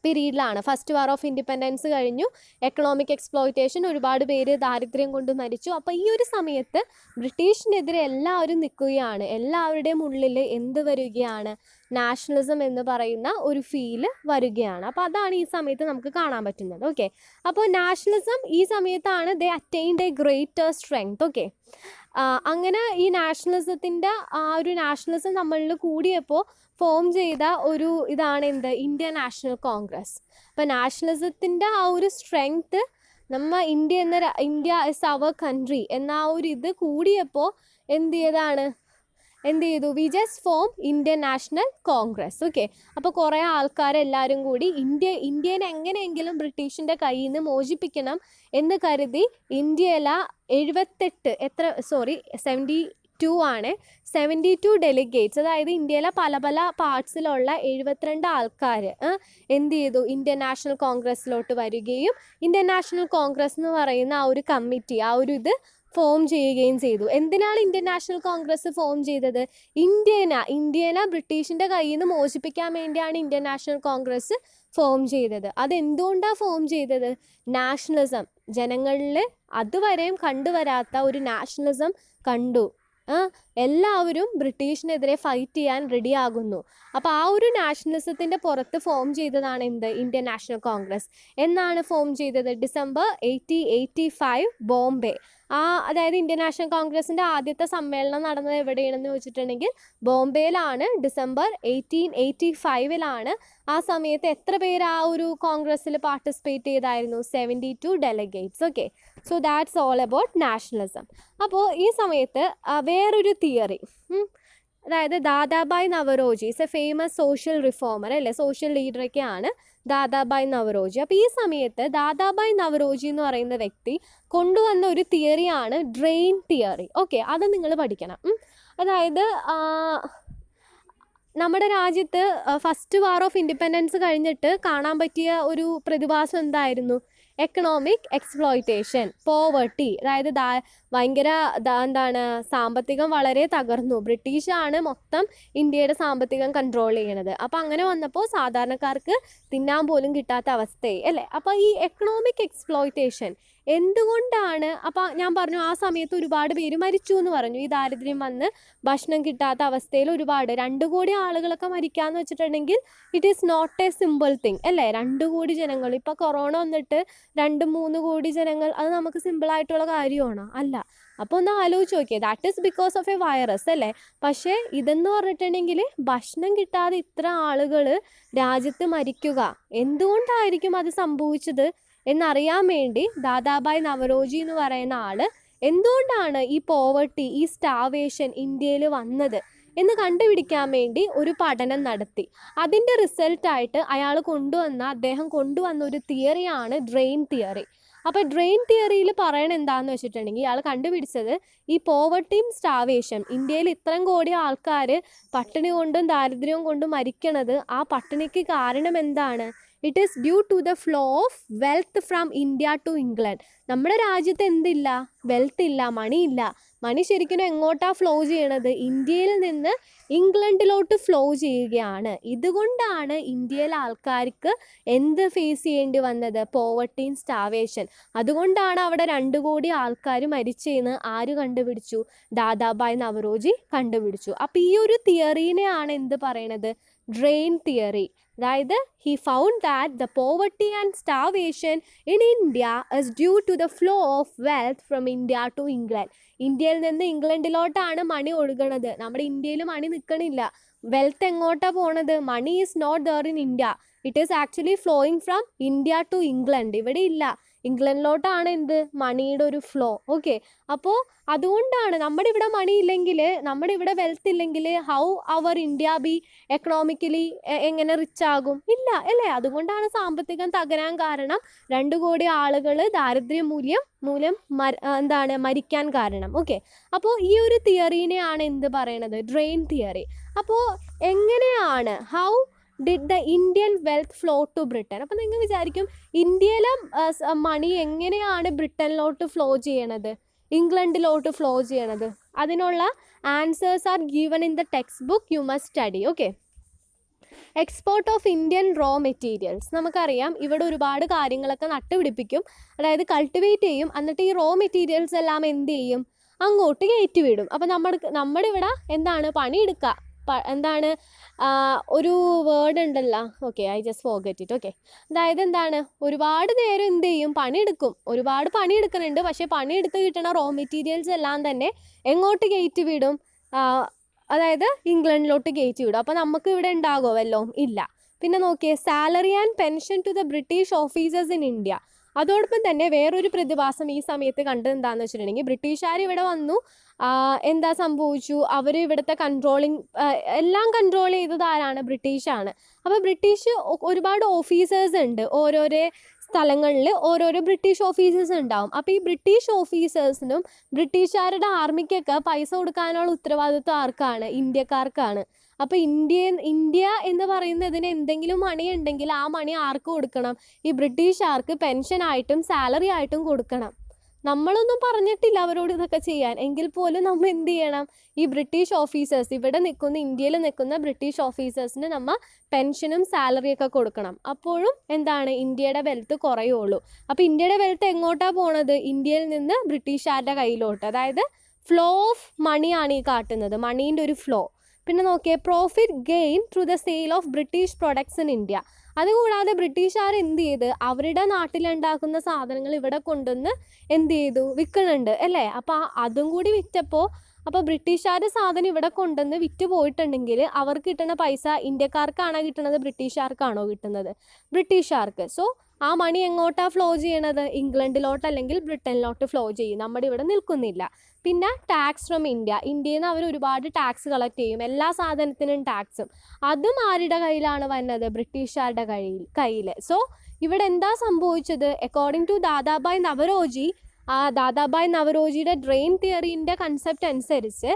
പീരീഡിലാണ്. ഫസ്റ്റ് വാർ ഓഫ് ഇൻഡിപെൻഡൻസ് കഴിഞ്ഞു, എക്കണോമിക് എക്സ്പ്ലോയിറ്റേഷൻ, ഒരുപാട് പേര് ദാരിദ്ര്യം കൊണ്ട് മരിച്ചു. അപ്പോൾ ഈ ഒരു സമയത്ത് ബ്രിട്ടീഷിനെതിരെ എല്ലാവരും നിൽക്കുകയാണ്. എല്ലാവരുടെയും ഉള്ളിൽ എന്ത് വരികയാണ്, നാഷണലിസം എന്ന് പറയുന്ന ഒരു ഫീല് വരികയാണ്. അപ്പോൾ അതാണ് ഈ സമയത്ത് നമുക്ക് കാണാൻ പറ്റുന്നത്. ഓക്കെ, അപ്പോൾ നാഷണലിസം ഈ സമയത്താണ് they attained a greater strength. Okay, അങ്ങനെ ഈ നാഷണലിസത്തിൻ്റെ ആ ഒരു നാഷണലിസം നമ്മളിൽ കൂടിയപ്പോൾ ഫോം ചെയ്ത ഒരു ഇതാണ് എന്ത്, ഇന്ത്യൻ നാഷണൽ കോൺഗ്രസ്. അപ്പോൾ നാഷണലിസത്തിൻ്റെ ആ ഒരു strength, India is our country എന്ന ആ ഒരു ഇത് കൂടിയപ്പോൾ എന്ത് ചെയ്തു, we just form Indian National Congress. Okay, അപ്പോൾ കുറേ ആൾക്കാരെല്ലാവരും കൂടി ഇന്ത്യനെ എങ്ങനെയെങ്കിലും ബ്രിട്ടീഷിൻ്റെ കയ്യിൽ നിന്ന് മോചിപ്പിക്കണം എന്ന് കരുതി ഇന്ത്യയിലെ 72 ആണ്, 72 ഡെലിഗേറ്റ്സ്, അതായത് ഇന്ത്യയിലെ പല പല പാർട്സിലുള്ള 72 ആൾക്കാർ എന്ത് ചെയ്തു, ഇന്ത്യൻ നാഷണൽ കോൺഗ്രസ്സിലോട്ട് വരികയും ഇന്ത്യൻ നാഷണൽ കോൺഗ്രസ് എന്ന് പറയുന്ന ആ ഒരു കമ്മിറ്റി, ആ ഒരു ഇത് ഫോം ചെയ്യുകയും ചെയ്തു. എന്തിനാണ് ഇന്ത്യൻ നാഷണൽ കോൺഗ്രസ് ഫോം ചെയ്തത്, ഇന്ത്യനെ ബ്രിട്ടീഷിൻ്റെ കയ്യിൽ നിന്ന് മോചിപ്പിക്കാൻ വേണ്ടിയാണ് ഇന്ത്യൻ നാഷണൽ കോൺഗ്രസ് ഫോം ചെയ്തത്. അതെന്തുകൊണ്ടാണ് ഫോം ചെയ്തത്, നാഷണലിസം, ജനങ്ങളിൽ അതുവരെയും കണ്ടുവരാത്ത ഒരു നാഷണലിസം കണ്ടു. എല്ലാവരും ബ്രിട്ടീഷിനെതിരെ ഫൈറ്റ് ചെയ്യാൻ റെഡിയാകുന്നു. അപ്പോൾ ആ ഒരു നാഷണലിസത്തിൻ്റെ പുറത്ത് ഫോം ചെയ്തതാണ് എന്ത്, ഇന്ത്യൻ നാഷണൽ കോൺഗ്രസ്. എന്നാണ് ഫോം ചെയ്തത്, ഡിസംബർ 1885 ബോംബെ. അതായത് ഇന്ത്യൻ നാഷണൽ കോൺഗ്രസിൻ്റെ ആദ്യത്തെ സമ്മേളനം നടന്നത് എവിടെയാണെന്ന് ചോദിച്ചിട്ടുണ്ടെങ്കിൽ ബോംബെയിലാണ്. ഡിസംബർ 1885 ആ സമയത്ത് എത്ര പേര് ആ ഒരു കോൺഗ്രസ്സിൽ പാർട്ടിസിപ്പേറ്റ് ചെയ്തായിരുന്നു, 72 delegates. Okay, so that's all about nationalism. അപ്പോൾ ഈ സമയത്ത് വേറൊരു തിയറി, അതായത് Dadabhai Naoroji is A famous social reformer, അല്ലേ, സോഷ്യൽ ലീഡറൊക്കെയാണ് ദാദാബായ് നവറോജി. അപ്പോൾ ഈ സമയത്ത് ദാദാബായ് നവറോജി എന്ന് പറയുന്ന വ്യക്തി കൊണ്ടുവന്ന ഒരു തിയറിയാണ് ഡ്രെയിൻ തിയറി. ഓക്കെ, അത് നിങ്ങൾ പഠിക്കണം. അതായത് നമ്മുടെ രാജ്യത്ത് ഫസ്റ്റ് വാർ ഓഫ് ഇൻഡിപെൻഡൻസ് കഴിഞ്ഞിട്ട് കാണാൻ പറ്റിയ ഒരു പ്രതിഭാസം എന്തായിരുന്നു, എക്കണോമിക് എക്സ്പ്ലോയിറ്റേഷൻ, പോവർട്ടി, അതായത് ഭയങ്കര സാമ്പത്തികം വളരെ തകർന്നു. ബ്രിട്ടീഷാണ് മൊത്തം ഇന്ത്യയുടെ സാമ്പത്തികം കൺട്രോൾ ചെയ്യണത്. അപ്പോൾ അങ്ങനെ വന്നപ്പോൾ സാധാരണക്കാർക്ക് തിന്നാൻ പോലും കിട്ടാത്ത അവസ്ഥയായി, അല്ലേ. അപ്പോൾ ഈ എക്കണോമിക് എക്സ്പ്ലോയിറ്റേഷൻ എന്തുകൊണ്ടാണ്, അപ്പോൾ ഞാൻ പറഞ്ഞു ആ സമയത്ത് ഒരുപാട് പേര് മരിച്ചു എന്ന് പറഞ്ഞു. ഈ ദാരിദ്ര്യം വന്ന് ഭക്ഷണം കിട്ടാത്ത അവസ്ഥയിൽ 2 കോടി ആളുകളൊക്കെ മരിക്കാന്ന് വെച്ചിട്ടുണ്ടെങ്കിൽ it is not a simple thing, അല്ലേ. 2 കോടി ജനങ്ങൾ, ഇപ്പോൾ കൊറോണ വന്നിട്ട് 2-3 കോടി ജനങ്ങൾ, അത് നമുക്ക് സിമ്പിളായിട്ടുള്ള കാര്യമാണോ, അല്ല. അപ്പോൾ ഒന്ന് ആലോചിച്ച് നോക്കിയേ, that is because of A virus, അല്ലേ. പക്ഷേ ഇതെന്ന് പറഞ്ഞിട്ടുണ്ടെങ്കിൽ ഭക്ഷണം കിട്ടാതെ ഇത്ര ആളുകൾ രാജ്യത്ത് മരിക്കുക, എന്തുകൊണ്ടായിരിക്കും അത് സംഭവിച്ചത് എന്നറിയാൻ വേണ്ടി ദാദാബായ് നവറോജി എന്ന് പറയുന്ന ആൾ എന്തുകൊണ്ടാണ് ഈ പോവർട്ടി, ഈ സ്റ്റാവേഷൻ ഇന്ത്യയിൽ വന്നത് എന്ന് കണ്ടുപിടിക്കാൻ വേണ്ടി ഒരു പഠനം നടത്തി. അതിൻ്റെ റിസൾട്ടായിട്ട് അദ്ദേഹം കൊണ്ടുവന്ന ഒരു തിയറിയാണ് ഡ്രെയിൻ തിയറി. അപ്പോൾ ഡ്രെയിൻ തിയറിയിൽ പറയണ എന്താണെന്ന് വെച്ചിട്ടുണ്ടെങ്കിൽ ഇയാൾ കണ്ടുപിടിച്ചത് ഈ പോവർട്ടിയും സ്റ്റാവേഷൻ, ഇന്ത്യയിൽ ഇത്രയും കോടി ആൾക്കാർ പട്ടിണി കൊണ്ടും ദാരിദ്ര്യവും കൊണ്ടും മരിക്കണത്, ആ പട്ടിണിക്ക് കാരണം എന്താണ്, it is due to the flow of wealth from India to England. നമ്മുടെ രാജ്യത്ത് എന്തില്ല, വെൽത്ത് ഇല്ല, മണിയില്ല, മണി ശരിക്കും എങ്ങോട്ടാ ഫ്ലോ ചെയ്യണത്? ഇന്ത്യയിൽ നിന്ന് ഇംഗ്ലണ്ടിലോട്ട് ഫ്ലോ ചെയ്യുകയാണ്. ഇതുകൊണ്ടാണ് ഇന്ത്യയിലെ ആൾക്കാർക്ക് എന്ത് ഫേസ് ചെയ്യേണ്ടി വന്നത്? Poverty, starvation. അതുകൊണ്ടാണ് അവിടെ 2 കോടി ആൾക്കാർ മരിച്ചെന്ന് ആര് കണ്ടുപിടിച്ചു? ദാദാബായ് നവറോജി കണ്ടുപിടിച്ചു. അപ്പോൾ ഈ ഒരു തിയറീനെയാണ് എന്ത് പറയണത്? Drain theory. അതായത് he found that the poverty and starvation in India is due to the flow of wealth from India to England. ഇന്ത്യയിൽ നിന്ന് ഇംഗ്ലണ്ടിലോട്ടാണ് മണി ഒഴുകണത്. നമ്മുടെ ഇന്ത്യയിൽ മണി നിൽക്കണില്ല. വെൽത്ത് എങ്ങോട്ടാണ് പോണത്? Money is not there in India. It is actually flowing from India to England. ഇവിടെ ഇല്ല, ഇംഗ്ലണ്ടിലോട്ടാണ് എന്ത്? മണിയുടെ ഒരു ഫ്ലോ. ഓക്കെ, അപ്പോൾ അതുകൊണ്ടാണ് നമ്മുടെ ഇവിടെ മണി ഇല്ലെങ്കിൽ, നമ്മുടെ ഇവിടെ വെൽത്ത് ഇല്ലെങ്കിൽ how our India be economically എങ്ങനെ റിച്ച് ആകും? ഇല്ല അല്ലേ? അതുകൊണ്ടാണ് സാമ്പത്തികം തകരാൻ കാരണം. 2 കോടി ആളുകൾ ദാരിദ്ര്യം മൂലം മരിക്കാൻ കാരണം. ഓക്കെ, അപ്പോൾ ഈ ഒരു തിയറീനെയാണ് എന്ത് പറയണത്? Drain theory. അപ്പോൾ എങ്ങനെയാണ് how did the Indian wealth flow to Britain? അപ്പം നിങ്ങൾ വിചാരിക്കും ഇന്ത്യയിലെ മണി എങ്ങനെയാണ് ബ്രിട്ടനിലോട്ട് ഫ്ലോ ചെയ്യണത്, ഇംഗ്ലണ്ടിലോട്ട് ഫ്ലോ ചെയ്യണത്? അതിനുള്ള answers are given in the text book, you must study. Okay, export of Indian raw materials. നമുക്കറിയാം ഇവിടെ ഒരുപാട് കാര്യങ്ങളൊക്കെ നട്ടുപിടിപ്പിക്കും, അതായത് കൾട്ടിവേറ്റ് ചെയ്യും. എന്നിട്ട് ഈ റോ മെറ്റീരിയൽസ് എല്ലാം എന്ത് ചെയ്യും? അങ്ങോട്ട് കയറ്റി വിടും. അപ്പം നമ്മുടെ ഇവിടെ എന്താണ്? പണിയെടുക്കുക. എന്താണ് ഒരു വേർഡ് ഉണ്ടല്ലോ, okay I just forget it. Okay, അതായത് എന്താണ്? ഒരുപാട് നേരം എന്ത് ചെയ്യും? പണിയെടുക്കും. ഒരുപാട് പണിയെടുക്കുന്നുണ്ട്, പക്ഷേ പണിയെടുത്ത് കിട്ടണ റോ മെറ്റീരിയൽസ് എല്ലാം തന്നെ എങ്ങോട്ട് കയറ്റി വിടും? അതായത് ഇംഗ്ലണ്ടിലോട്ട് കയറ്റി വിടും. അപ്പോൾ നമുക്ക് ഇവിടെ ഉണ്ടാകുമോ വല്ലതും? ഇല്ല. പിന്നെ നോക്കിയേ, salary and pension to the British officers in India. അതോടൊപ്പം തന്നെ വേറൊരു പ്രതിഭാസം ഈ സമയത്ത് കണ്ടത് എന്താണെന്ന് വെച്ചിട്ടുണ്ടെങ്കിൽ, ബ്രിട്ടീഷുകാർ ഇവിടെ വന്നു. എന്താ സംഭവിച്ചു? അവർ ഇവിടുത്തെ എല്ലാം കൺട്രോൾ ചെയ്തത് ആരാണ്? ബ്രിട്ടീഷാണ്. അപ്പോൾ ബ്രിട്ടീഷ് ഒരുപാട് ഓഫീസേഴ്സ് ഉണ്ട്, ഓരോരോ സ്ഥലങ്ങളിൽ ഓരോരോ ബ്രിട്ടീഷ് ഓഫീസേഴ്സ് ഉണ്ടാവും. അപ്പോൾ ഈ ബ്രിട്ടീഷ് ഓഫീസേഴ്സിനും ബ്രിട്ടീഷുകാരുടെ ആർമിക്കൊക്കെ പൈസ കൊടുക്കാനുള്ള ഉത്തരവാദിത്വം ആർക്കാണ്? ഇന്ത്യക്കാർക്കാണ്. അപ്പോൾ ഇന്ത്യ എന്ന് പറയുന്നതിന് എന്തെങ്കിലും മണി ഉണ്ടെങ്കിൽ ആ മണി ആർക്ക് കൊടുക്കണം? ഈ ബ്രിട്ടീഷുകാർക്ക് പെൻഷനായിട്ടും സാലറി ആയിട്ടും കൊടുക്കണം. നമ്മളൊന്നും പറഞ്ഞിട്ടില്ല അവരോട് ഇതൊക്കെ ചെയ്യാൻ, എങ്കിൽ പോലും നമ്മൾ എന്ത് ചെയ്യണം? ഈ ബ്രിട്ടീഷ് ഓഫീസേഴ്സ്, ഇവിടെ നിൽക്കുന്ന ഇന്ത്യയിൽ നിൽക്കുന്ന ബ്രിട്ടീഷ് ഓഫീസേഴ്സിന് നമ്മൾ പെൻഷനും സാലറിയൊക്കെ കൊടുക്കണം. അപ്പോഴും എന്താണ്? ഇന്ത്യയുടെ വെൽത്ത് കുറയുള്ളൂ. അപ്പോൾ ഇന്ത്യയുടെ വെൽത്ത് എങ്ങോട്ടാണ് പോണത്? ഇന്ത്യയിൽ നിന്ന് ബ്രിട്ടീഷുകാരുടെ കയ്യിലോട്ട്. അതായത് ഫ്ലോ ഓഫ് മണിയാണ് ഈ കാട്ടുന്നത്, മണീൻ്റെ ഒരു ഫ്ലോ. പിന്നെ നോക്കിയേ, profit gain through the sale of British products in India. അതുകൂടാതെ ബ്രിട്ടീഷുകാർ എന്ത് ചെയ്ത്? അവരുടെ നാട്ടിലുണ്ടാക്കുന്ന സാധനങ്ങൾ ഇവിടെ കൊണ്ടുവന്ന് എന്ത് ചെയ്തു? വിൽക്കുന്നുണ്ട് അല്ലേ? അപ്പോൾ അതും കൂടി വിറ്റപ്പോൾ, അപ്പോൾ ബ്രിട്ടീഷുകാരുടെ സാധനം ഇവിടെ കൊണ്ടുവന്ന് വിറ്റ് പോയിട്ടുണ്ടെങ്കിൽ അവർക്ക് കിട്ടുന്ന പൈസ ഇന്ത്യക്കാർക്കാണോ കിട്ടുന്നത്? ബ്രിട്ടീഷുകാർക്കാണോ കിട്ടുന്നത്? ബ്രിട്ടീഷുകാർക്ക്. സോ ആ മണി എങ്ങോട്ടാണ് ഫ്ലോ ചെയ്യണത്? ഇംഗ്ലണ്ടിലോട്ട് അല്ലെങ്കിൽ ബ്രിട്ടനിലോട്ട് ഫ്ലോ ചെയ്യും. നമ്മുടെ ഇവിടെ നിൽക്കുന്നില്ല. പിന്നെ ടാക്സ് ഫ്രം ഇന്ത്യയിൽ നിന്ന് അവർ ഒരുപാട് ടാക്സ് കളക്ട് ചെയ്യും, എല്ലാ സാധനത്തിനും ടാക്സും. അതും ആരുടെ കയ്യിലാണ് വന്നത്? ബ്രിട്ടീഷുകാരുടെ കയ്യിൽ. സോ ഇവിടെ എന്താ സംഭവിച്ചത്? അക്കോർഡിംഗ് ടു ദാദാബായ് നവറോജി, ദാദാബായ് നവറോജിയുടെ ഡ്രെയിൻ തിയറീൻ്റെ കൺസെപ്റ്റ് അനുസരിച്ച്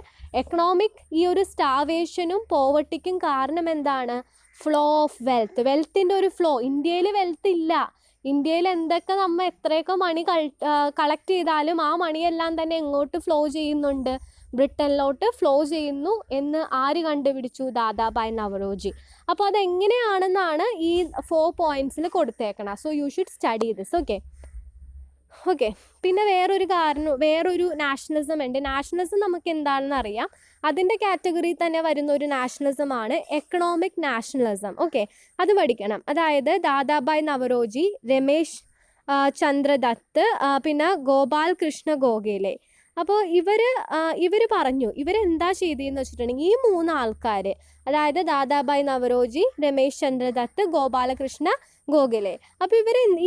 ഈ ഒരു സ്റ്റാവേഷനും പോവർട്ടിക്കും കാരണം എന്താണ്? ഫ്ലോ ഓഫ് വെൽത്തിൻ്റെ ഒരു ഫ്ലോ. ഇന്ത്യയിൽ വെൽത്ത് ഇല്ല. ഇന്ത്യയിൽ എന്തൊക്കെ നമ്മൾ എത്രയൊക്കെ മണി കളക്ട് ചെയ്താലും ആ മണിയെല്ലാം തന്നെ എങ്ങോട്ട് ഫ്ലോ ചെയ്യുന്നുണ്ട്? ബ്രിട്ടനിലോട്ട് ഫ്ലോ ചെയ്യുന്നു എന്ന് ആര് കണ്ടുപിടിച്ചു? ദാദാബായ് നവറോജി. അപ്പോൾ അതെങ്ങനെയാണെന്നാണ് ഈ 4 പോയിന്റ്സിൽ കൊടുത്തേക്കണം. So you should study this. Okay, പിന്നെ വേറൊരു നാഷണലിസം ഉണ്ട്. നാഷണലിസം നമുക്ക് എന്താണെന്ന് അറിയാം. അതിൻ്റെ കാറ്റഗറി തന്നെ വരുന്ന ഒരു നാഷണലിസമാണ് എക്കണോമിക് നാഷണലിസം. ഓക്കെ, അത് പഠിക്കണം. അതായത് ദാദാബായ് നവറോജി, രമേശ് ചന്ദ്ര ദത്ത്, പിന്നെ ഗോപാൽ കൃഷ്ണ ഗോഖലെ. അപ്പോൾ ഇവർ പറഞ്ഞു, ഇവരെന്താ ചെയ്തതെന്ന് വെച്ചിട്ടുണ്ടെങ്കിൽ, ഈ 3 ആൾക്കാർ, അതായത് ദാദാബായ് നവറോജി, രമേശ് ചന്ദ്ര ദത്ത്, ഗോപാലകൃഷ്ണ ഗോഖലെ. അപ്പോൾ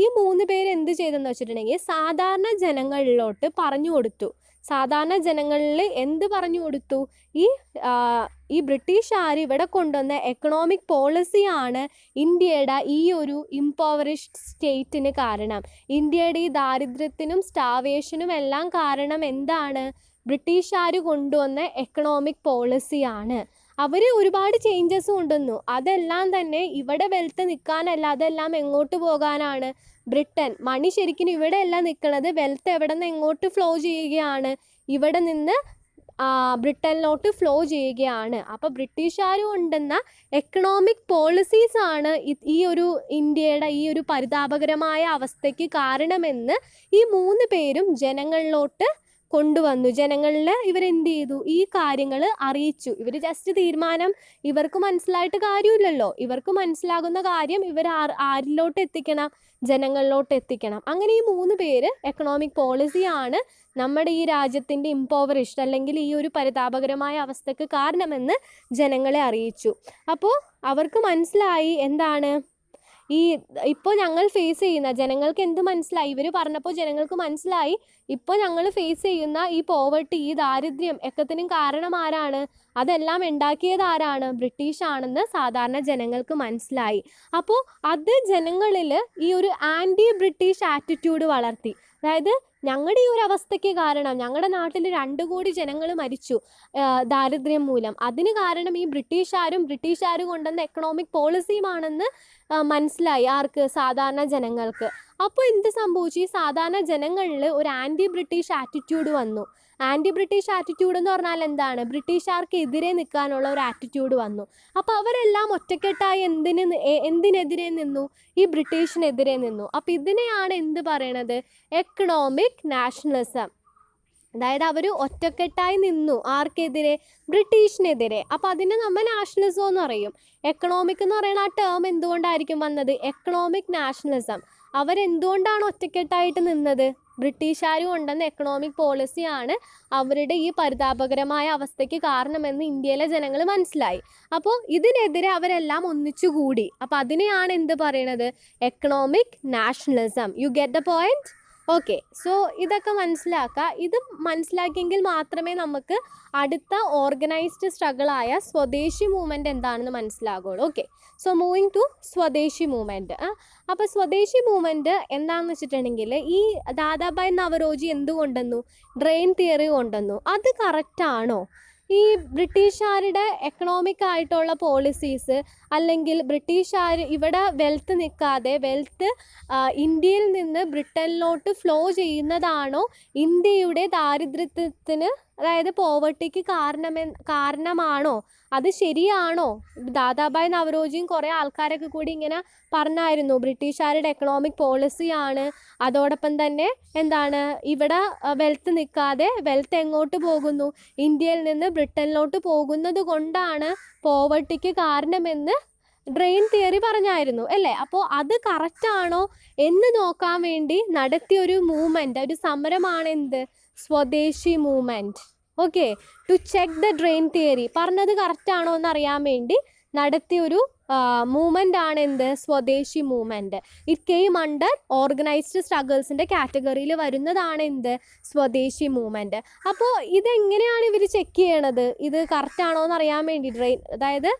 ഈ 3 പേര് എന്ത് ചെയ്തെന്ന് വെച്ചിട്ടുണ്ടെങ്കിൽ, സാധാരണ ജനങ്ങളിലോട്ട് പറഞ്ഞു കൊടുത്തു. സാധാരണ ജനങ്ങളിൽ എന്ത് പറഞ്ഞു കൊടുത്തു? ഈ ബ്രിട്ടീഷുകാർ ഇവിടെ കൊണ്ടുവന്ന എക്കണോമിക് പോളിസിയാണ് ഇന്ത്യയുടെ ഈ ഒരു ഇംപവറിഷ്ഡ് സ്റ്റേറ്റിന് കാരണം. ഇന്ത്യയുടെ ഈ ദാരിദ്ര്യത്തിനും സ്റ്റാവേഷനും എല്ലാം കാരണം എന്താണ്? ബ്രിട്ടീഷുകാർ കൊണ്ടുവന്ന എക്കണോമിക് പോളിസിയാണ്. അവർ ഒരുപാട് ചേഞ്ചസ് കൊണ്ടുവന്നു. അതെല്ലാം തന്നെ ഇവിടെ വെൽത്ത് നിൽക്കാനല്ല, അതെല്ലാം എങ്ങോട്ട് പോകാനാണ്? ബ്രിട്ടൻ. മണി ശരിക്കും ഇവിടെയല്ല നിൽക്കുന്നത്, വെൽത്ത് എവിടെ നിന്ന് എങ്ങോട്ട് ഫ്ലോ ചെയ്യുകയാണ്? ഇവിടെ നിന്ന് ബ്രിട്ടനിലോട്ട് ഫ്ലോ ചെയ്യുകയാണ്. അപ്പോൾ ബ്രിട്ടീഷുകാർ കൊണ്ടുവന്ന എക്കണോമിക് പോളിസീസാണ് ഈ ഒരു ഇന്ത്യയുടെ ഈ ഒരു പരിതാപകരമായ അവസ്ഥയ്ക്ക് കാരണമെന്ന് ഈ 3 പേരും ജനങ്ങളിലോട്ട് കൊണ്ടുവന്നു. ജനങ്ങളിൽ ഇവരെന്ത് ചെയ്തു, ഈ കാര്യങ്ങൾ അറിയിച്ചു. ഇവർ ജസ്റ്റ് തീരുമാനം, ഇവർക്ക് മനസ്സിലായിട്ട് കാര്യമില്ലല്ലോ, ഇവർക്ക് മനസ്സിലാകുന്ന കാര്യം ഇവർ ആരിലോട്ട് എത്തിക്കണം, ജനങ്ങളിലോട്ട് എത്തിക്കണം. അങ്ങനെ ഈ 3 പേര് എക്കണോമിക് പോളിസിയാണ് നമ്മുടെ ഈ രാജ്യത്തിൻ്റെ ഇംപോവറിഷ്ഡ് അല്ലെങ്കിൽ ഈ ഒരു പരിതാപകരമായ അവസ്ഥയ്ക്ക് കാരണമെന്ന് ജനങ്ങളെ അറിയിച്ചു. അപ്പോൾ അവർക്ക് മനസ്സിലായി എന്താണ് ഈ ഇപ്പോൾ ഞങ്ങൾ ഫേസ് ചെയ്യുന്ന, ജനങ്ങൾക്ക് എന്ത് മനസ്സിലായി, ഇവർ പറഞ്ഞപ്പോൾ ജനങ്ങൾക്ക് മനസ്സിലായി ഇപ്പോൾ ഞങ്ങൾ ഫേസ് ചെയ്യുന്ന ഈ പോവർട്ടി, ഈ ദാരിദ്ര്യം ഒക്കത്തിനും കാരണം ആരാണ്, അതെല്ലാം ഉണ്ടാക്കിയത് ആരാണ്, ബ്രിട്ടീഷ് ആണെന്ന് സാധാരണ ജനങ്ങൾക്ക് മനസ്സിലായി. അപ്പോൾ അത് ജനങ്ങളിൽ ഈ ഒരു ആൻറ്റി ബ്രിട്ടീഷ് ആറ്റിറ്റ്യൂഡ് വളർത്തി. അതായത് ഞങ്ങളുടെ ഈ ഒരു അവസ്ഥയ്ക്ക് കാരണം, ഞങ്ങളുടെ നാട്ടിൽ 2 കോടി ജനങ്ങൾ മരിച്ചു ദാരിദ്ര്യം മൂലം, അതിന് കാരണം ഈ ബ്രിട്ടീഷുകാർ കൊണ്ടുവന്ന എക്കണോമിക് പോളിസിയുമാണെന്ന് മനസ്സിലായി. ആർക്ക്? സാധാരണ ജനങ്ങൾക്ക്. അപ്പോൾ എന്ത് സംഭവിച്ചു, ഈ സാധാരണ ജനങ്ങളിൽ ഒരു ആൻറ്റി ബ്രിട്ടീഷ് ആറ്റിറ്റ്യൂഡ് വന്നു. ആൻറ്റി ബ്രിട്ടീഷ് ആറ്റിറ്റ്യൂഡ് എന്ന് പറഞ്ഞാൽ എന്താണ്, ബ്രിട്ടീഷുകാർക്ക് എതിരെ നിൽക്കാനുള്ള ഒരു ആറ്റിറ്റ്യൂഡ് വന്നു. അപ്പോൾ അവരെല്ലാം ഒറ്റക്കെട്ടായി എന്തിനെതിരെ നിന്നു, ഈ ബ്രിട്ടീഷിനെതിരെ നിന്നു. അപ്പോൾ ഇതിനെയാണ് എന്ത് പറയണത്, എക്കണോമിക് നാഷണലിസം. അതായത് അവർ ഒറ്റക്കെട്ടായി നിന്നു. ആർക്കെതിരെ? ബ്രിട്ടീഷിനെതിരെ. അപ്പോൾ അതിനെ നമ്മൾ നാഷണലിസം എന്ന് പറയും. എക്കണോമിക് എന്ന് പറയുന്ന ആ ടേം എന്തുകൊണ്ടായിരിക്കും വന്നത്, എക്കണോമിക് നാഷണലിസം. അവരെന്തുകൊണ്ടാണ് ഒറ്റക്കെട്ടായിട്ട് നിന്നത്, ബ്രിട്ടീഷുകാർ കൊണ്ടുവന്ന എക്കണോമിക് പോളിസിയാണ് അവരുടെ ഈ പരിതാപകരമായ അവസ്ഥയ്ക്ക് കാരണമെന്ന് ഇന്ത്യയിലെ ജനങ്ങൾ മനസ്സിലായി. അപ്പോൾ ഇതിനെതിരെ അവരെല്ലാം ഒന്നിച്ചുകൂടി. അപ്പോൾ അതിനെയാണ് എന്ത് പറയണത്, economic nationalism. You get the point? Okay. So ഇതൊക്കെ മനസ്സിലാക്കുക. ഇത് മനസ്സിലാക്കിയെങ്കിൽ മാത്രമേ നമുക്ക് അടുത്ത ഓർഗനൈസ്ഡ് സ്ട്രഗിളായ സ്വദേശി മൂവ്മെൻറ്റ് എന്താണെന്ന് മനസ്സിലാകുള്ളൂ. ഓക്കെ. സോ മൂവിങ് ടു സ്വദേശി മൂവ്മെൻറ്റ്. അപ്പോൾ സ്വദേശി മൂവ്മെൻറ്റ് എന്താണെന്ന് വെച്ചിട്ടുണ്ടെങ്കിൽ, ഈ ദാദാഭായ് നവറോജി എന്ത് കൊണ്ടുവന്നു, ഡ്രെയിൻ തിയറി കൊണ്ടുവന്നു. അത് കറക്റ്റാണോ? ഈ ബ്രിട്ടീഷുകാരുടെ എക്കണോമിക് ആയിട്ടുള്ള പോളിസീസ്, അല്ലെങ്കിൽ ബ്രിട്ടീഷുകാർ ഇവിടെ വെൽത്ത് നിൽക്കാതെ വെൽത്ത് ഇന്ത്യയിൽ നിന്ന് ബ്രിട്ടനിലോട്ട് ഫ്ലോ ചെയ്യുന്നതാണോ ഇന്ത്യയുടെ ദാരിദ്ര്യത്തിന്, അതായത് പോവർട്ടിക്ക് കാരണമാണോ, അത് ശരിയാണോ? ദാദാഭായ് നവറോജിയും കുറേ ആൾക്കാരൊക്കെ കൂടി ഇങ്ങനെ പറഞ്ഞായിരുന്നു, ബ്രിട്ടീഷുകാരുടെ എക്കണോമിക് പോളിസിയാണ്, അതോടൊപ്പം തന്നെ എന്താണ്, ഇവിടെ വെൽത്ത് നിൽക്കാതെ വെൽത്ത് എങ്ങോട്ട് പോകുന്നു, ഇന്ത്യയിൽ നിന്ന് ബ്രിട്ടനിലോട്ട് പോകുന്നത് കൊണ്ടാണ് പോവർട്ടിക്ക് കാരണമെന്ന് ഡ്രെയിൻ തിയറി പറഞ്ഞായിരുന്നു അല്ലേ? അപ്പോൾ അത് കറക്റ്റാണോ എന്ന് നോക്കാൻ വേണ്ടി നടത്തിയൊരു മൂവ്മെൻറ്റ്, ഒരു സമരമാണ് എന്ത്, Swadeshi movement. Okay. To check the drain theory, പറഞ്ഞത് കറക്റ്റാണോ എന്നറിയാൻ വേണ്ടി നടത്തിയൊരു മൂവ്മെൻ്റ് ആണ് എന്ത്, Swadeshi movement. It came under organised സ്ട്രഗിൾസിൻ്റെ കാറ്റഗറിയിൽ വരുന്നതാണ് എന്ത്, സ്വദേശി മൂവ്മെൻറ്റ്. അപ്പോൾ ഇതെങ്ങനെയാണ് ഇവർ ചെക്ക് ചെയ്യണത്, ഇത് കറക്റ്റാണോ എന്നറിയാൻ വേണ്ടി, അതായത്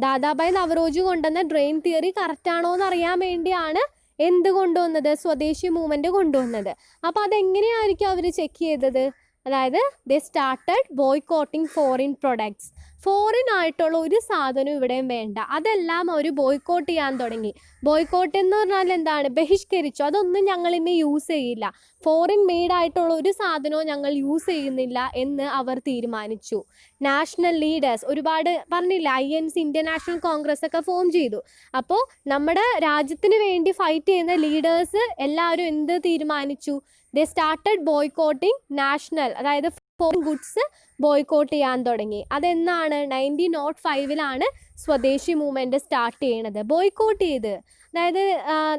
ദാദാഭായ് നവറോജി കൊണ്ടുവന്ന ഡ്രെയിൻ തിയറി കറക്റ്റാണോ എന്നറിയാൻ വേണ്ടിയാണ് എന്ത് കൊണ്ടുവന്നത്, സ്വദേശി മൂവ്മെൻറ്റ് കൊണ്ടുവന്നത്. അപ്പോൾ അതെങ്ങനെയായിരിക്കും അവർ ചെക്ക് ചെയ്തത്, അതായത് they started boycotting foreign products. Foreign ആയിട്ടുള്ള ഒരു സാധനം ഇവിടെയും വേണ്ട, അതെല്ലാം അവർ ബോയ്ക്കോട്ട് ചെയ്യാൻ തുടങ്ങി. ബോയ്ക്കോട്ട് എന്ന് പറഞ്ഞാൽ എന്താണ്, ബഹിഷ്കരിച്ചു. അതൊന്നും ഞങ്ങൾ ഇനി യൂസ് ചെയ്യില്ല, ഫോറിൻ മെയ്ഡായിട്ടുള്ള ഒരു സാധനവും ഞങ്ങൾ യൂസ് ചെയ്യുന്നില്ല എന്ന് അവർ തീരുമാനിച്ചു. നാഷണൽ ലീഡേഴ്സ് ഒരുപാട് പറഞ്ഞില്ല, INC ഇന്ത്യൻ നാഷണൽ കോൺഗ്രസ് ഒക്കെ ഫോം ചെയ്തു. അപ്പോൾ നമ്മുടെ രാജ്യത്തിന് വേണ്ടി ഫൈറ്റ് ചെയ്യുന്ന ലീഡേഴ്സ് എല്ലാവരും എന്ത് തീരുമാനിച്ചു, ദേ സ്റ്റാർട്ടഡ് ബോയ്ക്കോട്ടിങ് നാഷണൽ, അതായത് ഫോറിൻ ഗുഡ്സ് ബോയ്ക്കോട്ട് ചെയ്യാൻ തുടങ്ങി. അതെന്നാണ് 1905 സ്വദേശി മൂവ്മെൻറ്റ് സ്റ്റാർട്ട് ചെയ്യണത്, ബോയ്ക്കോട്ട് ചെയ്ത്. അതായത്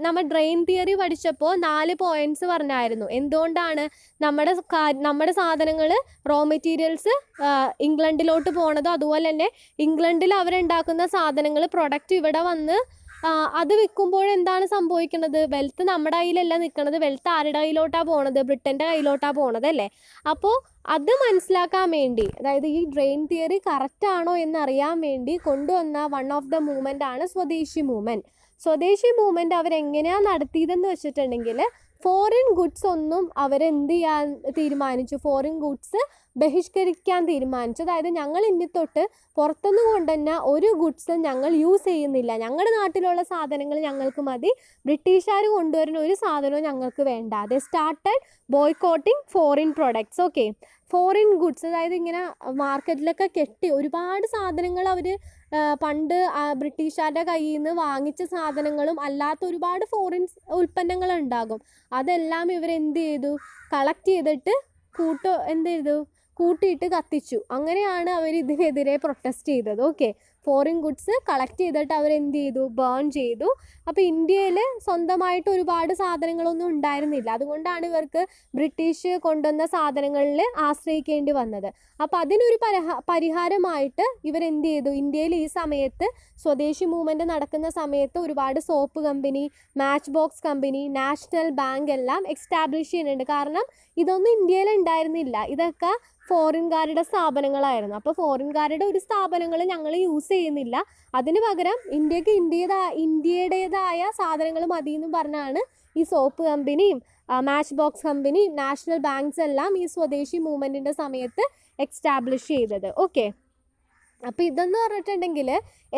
നമ്മൾ ഡ്രെയിൻ തിയറി പഠിച്ചപ്പോൾ 4 പോയിൻറ്റ്സ് പറഞ്ഞായിരുന്നു. എന്തുകൊണ്ടാണ് നമ്മുടെ സാധനങ്ങൾ, റോ മെറ്റീരിയൽസ് ഇംഗ്ലണ്ടിലോട്ട് പോണതും, അതുപോലെ തന്നെ ഇംഗ്ലണ്ടിൽ അവരുണ്ടാക്കുന്ന സാധനങ്ങൾ പ്രൊഡക്റ്റ് ഇവിടെ വന്ന് അത് വിൽക്കുമ്പോൾ എന്താണ് സംഭവിക്കുന്നത്, വെൽത്ത് നമ്മുടെ കയ്യിലല്ല നിൽക്കുന്നത്, വെൽത്ത് ആരുടെ കയ്യിലോട്ടാണ് പോണത്, ബ്രിട്ടൻ്റെ കയ്യിലോട്ടാണ് പോണത് അല്ലേ? അപ്പോൾ അത് മനസ്സിലാക്കാൻ വേണ്ടി, അതായത് ഈ ഡ്രെയിൻ തിയറി കറക്റ്റാണോ എന്നറിയാൻ വേണ്ടി കൊണ്ടുവന്ന വൺ ഓഫ് ദ മൂവ്മെൻ്റ് ആണ് സ്വദേശി മൂവ്മെൻറ്റ്. സ്വദേശി മൂവ്മെൻറ്റ് അവരെങ്ങനെയാണ് നടത്തിയതെന്ന് വെച്ചിട്ടുണ്ടെങ്കിൽ ഫോറിൻ ഗുഡ്സ് ഒന്നും അവരെന്ത് ചെയ്യാൻ തീരുമാനിച്ചു, ഫോറിൻ ഗുഡ്സ് ബഹിഷ്കരിക്കാൻ തീരുമാനിച്ചു. അതായത് ഞങ്ങൾ ഇനി തൊട്ട് പുറത്തുനിന്ന് കൊണ്ടുവന്ന ഒരു ഗുഡ്സും ഞങ്ങൾ യൂസ് ചെയ്യുന്നില്ല, ഞങ്ങളുടെ നാട്ടിലുള്ള സാധനങ്ങൾ ഞങ്ങൾക്ക് മതി, ബ്രിട്ടീഷുകാർ കൊണ്ടുവരുന്ന ഒരു സാധനവും ഞങ്ങൾക്ക് വേണ്ട. They started boycotting foreign products. Okay, foreign goods, അതായത് ഇങ്ങനെ മാർക്കറ്റിലൊക്കെ കെട്ടി ഒരുപാട് സാധനങ്ങൾ അവർ പണ്ട് ബ്രിട്ടീഷുകാരുടെ കയ്യിൽ നിന്ന് വാങ്ങിച്ച സാധനങ്ങളും അല്ലാത്ത ഒരുപാട് ഫോറിൻ ഉൽപ്പന്നങ്ങളുണ്ടാകും. അതെല്ലാം ഇവരെന്ത് ചെയ്തു, കളക്ട് ചെയ്തിട്ട് കൂട്ടിയിട്ട് കത്തിച്ചു. അങ്ങനെയാണ് അവർ ഇതിനെതിരെ പ്രൊട്ടസ്റ്റ് ചെയ്തത്. ഓക്കെ, ഫോറിൻ ഗുഡ്സ് കളക്ട് ചെയ്തിട്ട് അവരെന്ത് ചെയ്തു, ബേൺ ചെയ്തു. അപ്പോൾ ഇന്ത്യയിൽ സ്വന്തമായിട്ട് ഒരുപാട് സാധനങ്ങളൊന്നും ഉണ്ടായിരുന്നില്ല, അതുകൊണ്ടാണ് ഇവർക്ക് ബ്രിട്ടീഷ് കൊണ്ടുവന്ന സാധനങ്ങളിൽ ആശ്രയിക്കേണ്ടി വന്നത്. അപ്പോൾ അതിനൊരു പരിഹാരമായിട്ട് ഇവരെന്ത് ചെയ്തു, ഇന്ത്യയിൽ ഈ സമയത്ത് സ്വദേശി മൂവ്മെൻറ്റ് നടക്കുന്ന സമയത്ത് ഒരുപാട് soap company, match box company, national bank എല്ലാം എക്സ്റ്റാബ്ലിഷ് ചെയ്യുന്നുണ്ട്. കാരണം ഇതൊന്നും ഇന്ത്യയിൽ ഉണ്ടായിരുന്നില്ല, ഇതൊക്കെ ഫോറിൻകാരുടെ സ്ഥാപനങ്ങളായിരുന്നു. അപ്പോൾ ഫോറിൻകാരുടെ ഒരു സ്ഥാപനങ്ങൾ ഞങ്ങൾ യൂസ് ചെയ്യുന്നില്ല, അതിന് പകരം ഇന്ത്യക്ക് ഇന്ത്യയുടേതായ സാധനങ്ങൾ മതി എന്ന് പറഞ്ഞാണ് ഈ സോപ്പ് കമ്പനിയും മാച്ച് ബോക്സ് കമ്പനിയും നാഷണൽ ബാങ്ക്സ് എല്ലാം ഈ സ്വദേശി മൂവ്മെൻറ്റിൻ്റെ സമയത്ത് എക്സ്റ്റാബ്ലിഷ് ചെയ്തത്. ഓക്കെ, അപ്പോൾ ഇതെന്ന് പറഞ്ഞിട്ടുണ്ടെങ്കിൽ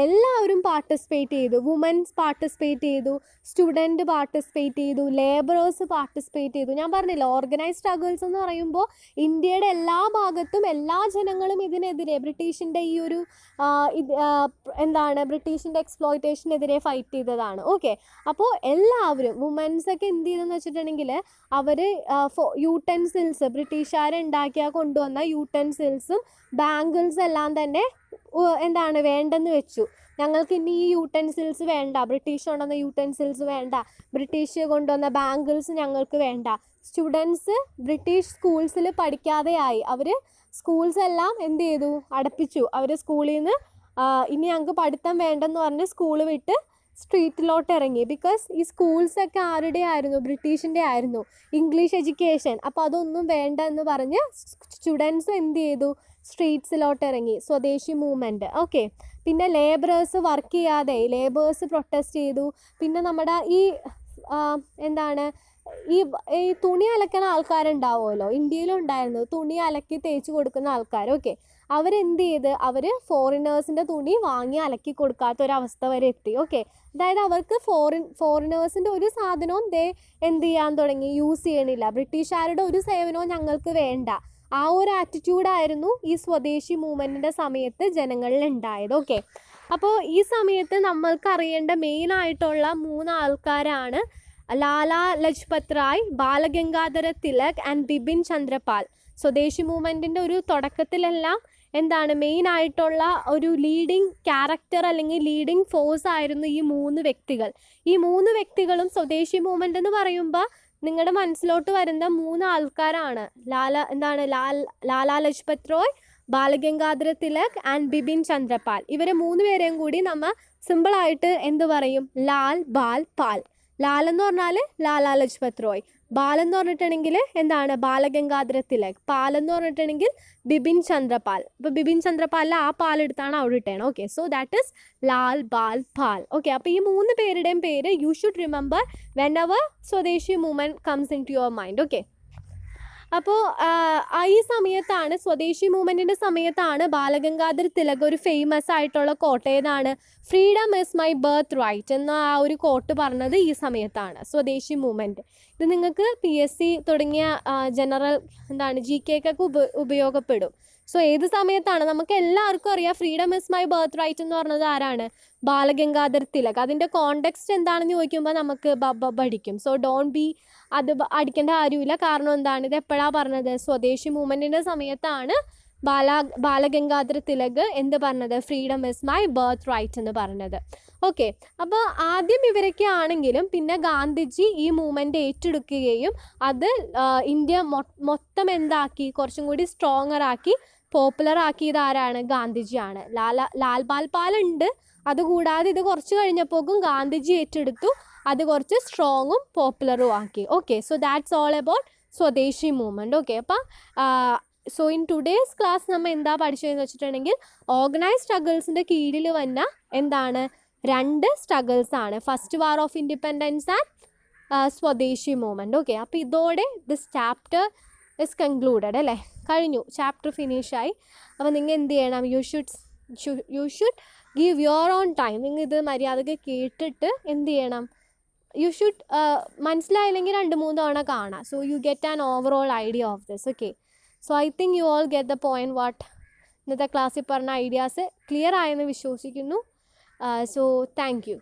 എല്ലാവരും പാർട്ടിസിപ്പേറ്റ് ചെയ്തു. വുമൻസ് പാർട്ടിസിപ്പേറ്റ് ചെയ്തു, സ്റ്റുഡൻറ്റ് പാർട്ടിസിപ്പേറ്റ് ചെയ്തു, ലേബറേഴ്സ് പാർട്ടിസിപ്പേറ്റ് ചെയ്തു. ഞാൻ പറഞ്ഞില്ല, ഓർഗനൈസ് സ്ട്രഗിൾസ് എന്ന് പറയുമ്പോൾ ഇന്ത്യയുടെ എല്ലാ ഭാഗത്തും എല്ലാ ജനങ്ങളും ഇതിനെതിരെ ബ്രിട്ടീഷിൻ്റെ ഈ ഒരു ബ്രിട്ടീഷിൻ്റെ എക്സ്പ്ലോയിറ്റേഷനെതിരെ ഫൈറ്റ് ചെയ്തതാണ്. ഓക്കെ, അപ്പോൾ എല്ലാവരും വുമൻസൊക്കെ എന്ത് ചെയ്തെന്ന് വെച്ചിട്ടുണ്ടെങ്കിൽ അവർ യൂട്ടൻസിൽസ്, ബ്രിട്ടീഷുകാരുണ്ടാക്കിയാൽ കൊണ്ടുവന്ന യൂട്ടൻസിൽസും ബാങ്കിൾസ് എല്ലാം തന്നെ വേണ്ടെന്ന് വെച്ചു. ഞങ്ങൾക്ക് ഇനി ഈ യൂട്ടൻസിൽസ് വേണ്ട, ബ്രിട്ടീഷ് കൊണ്ടുവന്ന യൂട്ടൻസിൽസ് വേണ്ട, ബ്രിട്ടീഷ് കൊണ്ടുവന്ന ബാങ്കിൾസ് ഞങ്ങൾക്ക് വേണ്ട. സ്റ്റുഡൻസ് ബ്രിട്ടീഷ് സ്കൂൾസിൽ പഠിക്കാതെയായി, അവർ സ്കൂൾസ് എല്ലാം എന്ത് ചെയ്തു, അടപ്പിച്ചു. അവർ സ്കൂളിൽ നിന്ന് ഇനി ഞങ്ങൾക്ക് പഠിത്തം വേണ്ടെന്ന് പറഞ്ഞ് സ്കൂൾ വിട്ട് സ്ട്രീറ്റിലോട്ട് ഇറങ്ങി. ബിക്കോസ് ഈ സ്കൂൾസൊക്കെ ആരുടെ ആയിരുന്നു, ബ്രിട്ടീഷിൻ്റെ ആയിരുന്നു, ഇംഗ്ലീഷ് എഡ്യൂക്കേഷൻ. അപ്പോൾ അതൊന്നും വേണ്ട എന്ന് പറഞ്ഞ് സ്റ്റുഡൻസ് എന്ത് ചെയ്തു, സ്ട്രീറ്റ്സിലോട്ട് ഇറങ്ങി, സ്വദേശി മൂവ്മെൻറ്റ്. ഓക്കെ, പിന്നെ ലേബറേഴ്സ് വർക്ക് ചെയ്യാതെ ലേബേഴ്സ് പ്രൊട്ടസ്റ്റ് ചെയ്തു. പിന്നെ നമ്മുടെ ഈ തുണി അലക്കുന്ന ആൾക്കാരുണ്ടാവുമല്ലോ, ഇന്ത്യയിലും ഉണ്ടായിരുന്നു തുണി അലക്കി തേച്ച് കൊടുക്കുന്ന ആൾക്കാർ. ഓക്കെ, അവരെന്ത് ചെയ്ത്, അവർ ഫോറിനേഴ്സിൻ്റെ തുണി വാങ്ങി അലക്കി കൊടുക്കാത്ത ഒരവസ്ഥ വരെ എത്തി. ഓക്കെ, അതായത് അവർക്ക് ഫോറിനേഴ്സിൻ്റെ ഒരു സാധനവും എന്ത് ചെയ്യാൻ തുടങ്ങി, യൂസ് ചെയ്യണില്ല, ബ്രിട്ടീഷുകാരുടെ ഒരു സേവനവും ഞങ്ങൾക്ക് വേണ്ട. ആ ഒരു ആറ്റിറ്റ്യൂഡായിരുന്നു ഈ സ്വദേശി മൂവ്മെൻറ്റിൻ്റെ സമയത്ത് ജനങ്ങളിൽ ഉണ്ടായത്. ഓക്കെ, അപ്പോൾ ഈ സമയത്ത് നമ്മൾക്ക് അറിയേണ്ട മെയിനായിട്ടുള്ള 3 ആൾക്കാരാണ് ലാലാ ലജ്പത് റായ്, ബാലഗംഗാധര തിലക് ആൻഡ് ബിപിൻ ചന്ദ്രപാൽ. സ്വദേശി മൂവ്മെൻറ്റിൻ്റെ ഒരു തുടക്കത്തിലെല്ലാം മെയിനായിട്ടുള്ള ഒരു ലീഡിങ് ക്യാരക്ടർ അല്ലെങ്കിൽ ലീഡിങ് ഫോഴ്സ് ആയിരുന്നു ഈ 3 വ്യക്തികൾ. ഈ 3 വ്യക്തികളും സ്വദേശി മൂവ്മെൻറ്റ് എന്ന് പറയുമ്പോൾ നിങ്ങളുടെ മനസ്സിലോട്ട് വരുന്ന 3 ആൾക്കാരാണ് ലാലാ ലജ്പത് റായ്, ബാലഗംഗാധര തിലക് ആൻഡ് ബിപിൻ ചന്ദ്രപാൽ. ഇവരെ 3 പേരെയും കൂടി നമ്മൾ സിമ്പിളായിട്ട് എന്ത് പറയും, ലാൽ ബാൽ പാൽ. ലാൽ എന്ന് പറഞ്ഞാൽ ലാലാ ലജ്പത് റായ്, ബാൽ എന്ന് പറഞ്ഞിട്ടുണ്ടെങ്കിൽ ബാലഗംഗാധര തിലക്, പാൽ എന്ന് പറഞ്ഞിട്ടുണ്ടെങ്കിൽ ബിപിൻ ചന്ദ്രപാൽ. അപ്പോൾ ബിപിൻ ചന്ദ്രപാലിൽ ആ പാലെടുത്താണ് അവിടെ ഇട്ടേണം. Okay, so that is Lal Bal Pal. Okay, അപ്പോൾ ഈ 3 പേരുടെയും പേര് you should remember whenever Swadeshi movement comes into your mind. Okay, അപ്പോൾ ഈ സമയത്താണ്, സ്വദേശി മൂവ്മെൻറ്റിൻ്റെ സമയത്താണ് ബാലഗംഗാധര തിലക് ഒരു ഫേമസ് ആയിട്ടുള്ള കോട്ട് ഏതാണ്, freedom is my birth right എന്ന ആ ഒരു കോട്ട് പറഞ്ഞത് ഈ സമയത്താണ്, സ്വദേശി മൂവ്മെൻറ്റ്. ഇത് നിങ്ങൾക്ക് PSC തുടങ്ങിയ ജനറൽ GK ക്കൊക്കെ ഉപയോഗപ്പെടും. സോ ഏത് സമയത്താണ്, നമുക്ക് എല്ലാവർക്കും അറിയാം freedom is my birth right എന്ന് പറഞ്ഞത് ആരാണ്, ബാലഗംഗാധര തിലക്. അതിൻ്റെ കോണ്ടെക്സ്റ്റ് എന്താണെന്ന് ചോദിക്കുമ്പോൾ നമുക്ക് പഠിക്കും. സോ അത് അടിക്കേണ്ട കാര്യമില്ല. കാരണം എന്താണ്, ഇത് എപ്പോഴാണ് പറഞ്ഞത്, സ്വദേശി മൂവ്മെൻറ്റിൻ്റെ സമയത്താണ് ബാലഗംഗാധര തിലക് എന്ത് പറഞ്ഞത്, freedom is my birth right എന്ന് പറഞ്ഞത്. ഓക്കെ, അപ്പോൾ ആദ്യം ഇവരൊക്കെ ആണെങ്കിലും പിന്നെ ഗാന്ധിജി ഈ മൂവ്മെൻറ്റ് ഏറ്റെടുക്കുകയും അത് ഇന്ത്യ മൊത്തം എന്താക്കി, കുറച്ചും കൂടി സ്ട്രോങ്ങർ ആക്കി, പോപ്പുലർ ആക്കിയത് ആരാണ്, ഗാന്ധിജിയാണ്. ലാൽ ബാൽ പാൽ ഉണ്ട്, അതുകൂടാതെ ഇത് കുറച്ച് കഴിഞ്ഞപ്പോഴേക്കും ഗാന്ധിജി ഏറ്റെടുത്തു, അത് കുറച്ച് സ്ട്രോങ്ങും പോപ്പുലറും ആക്കി. Okay, so that's all about സ്വദേശി മൂവ്മെൻറ്റ്. ഓക്കെ, അപ്പം സോ ഇൻ ടുഡേയ്സ് ക്ലാസ് നമ്മൾ എന്താ പഠിച്ചതെന്ന് വെച്ചിട്ടുണ്ടെങ്കിൽ ഓർഗനൈസ് സ്ട്രഗിൾസിൻ്റെ കീഴിൽ വന്ന രണ്ട് സ്ട്രഗിൾസ് ആണ്, first war of independence and Swadeshi movement. Okay, അപ്പോൾ ഇതോടെ ദിസ് ചാപ്റ്റർ ഇസ് കൺക്ലൂഡഡ് അല്ലേ, കഴിഞ്ഞു, ചാപ്റ്റർ ഫിനിഷായി. അപ്പോൾ നിങ്ങൾ എന്ത് ചെയ്യണം, you should give your own time. നിങ്ങൾ ഇത് മര്യാദയ്ക്ക് കേട്ടിട്ട് എന്ത് ചെയ്യണം, യു ഷുഡ് മനസ്സിലായില്ലെങ്കിൽ 2-3 തവണ കാണാം. So you get an overall idea of this. Okay, so I think you all get the point what ഇന്നത്തെ ക്ലാസ്സിൽ പറഞ്ഞ ഐഡിയാസ് ക്ലിയർ ആയെന്ന് വിശ്വസിക്കുന്നു. So thank you.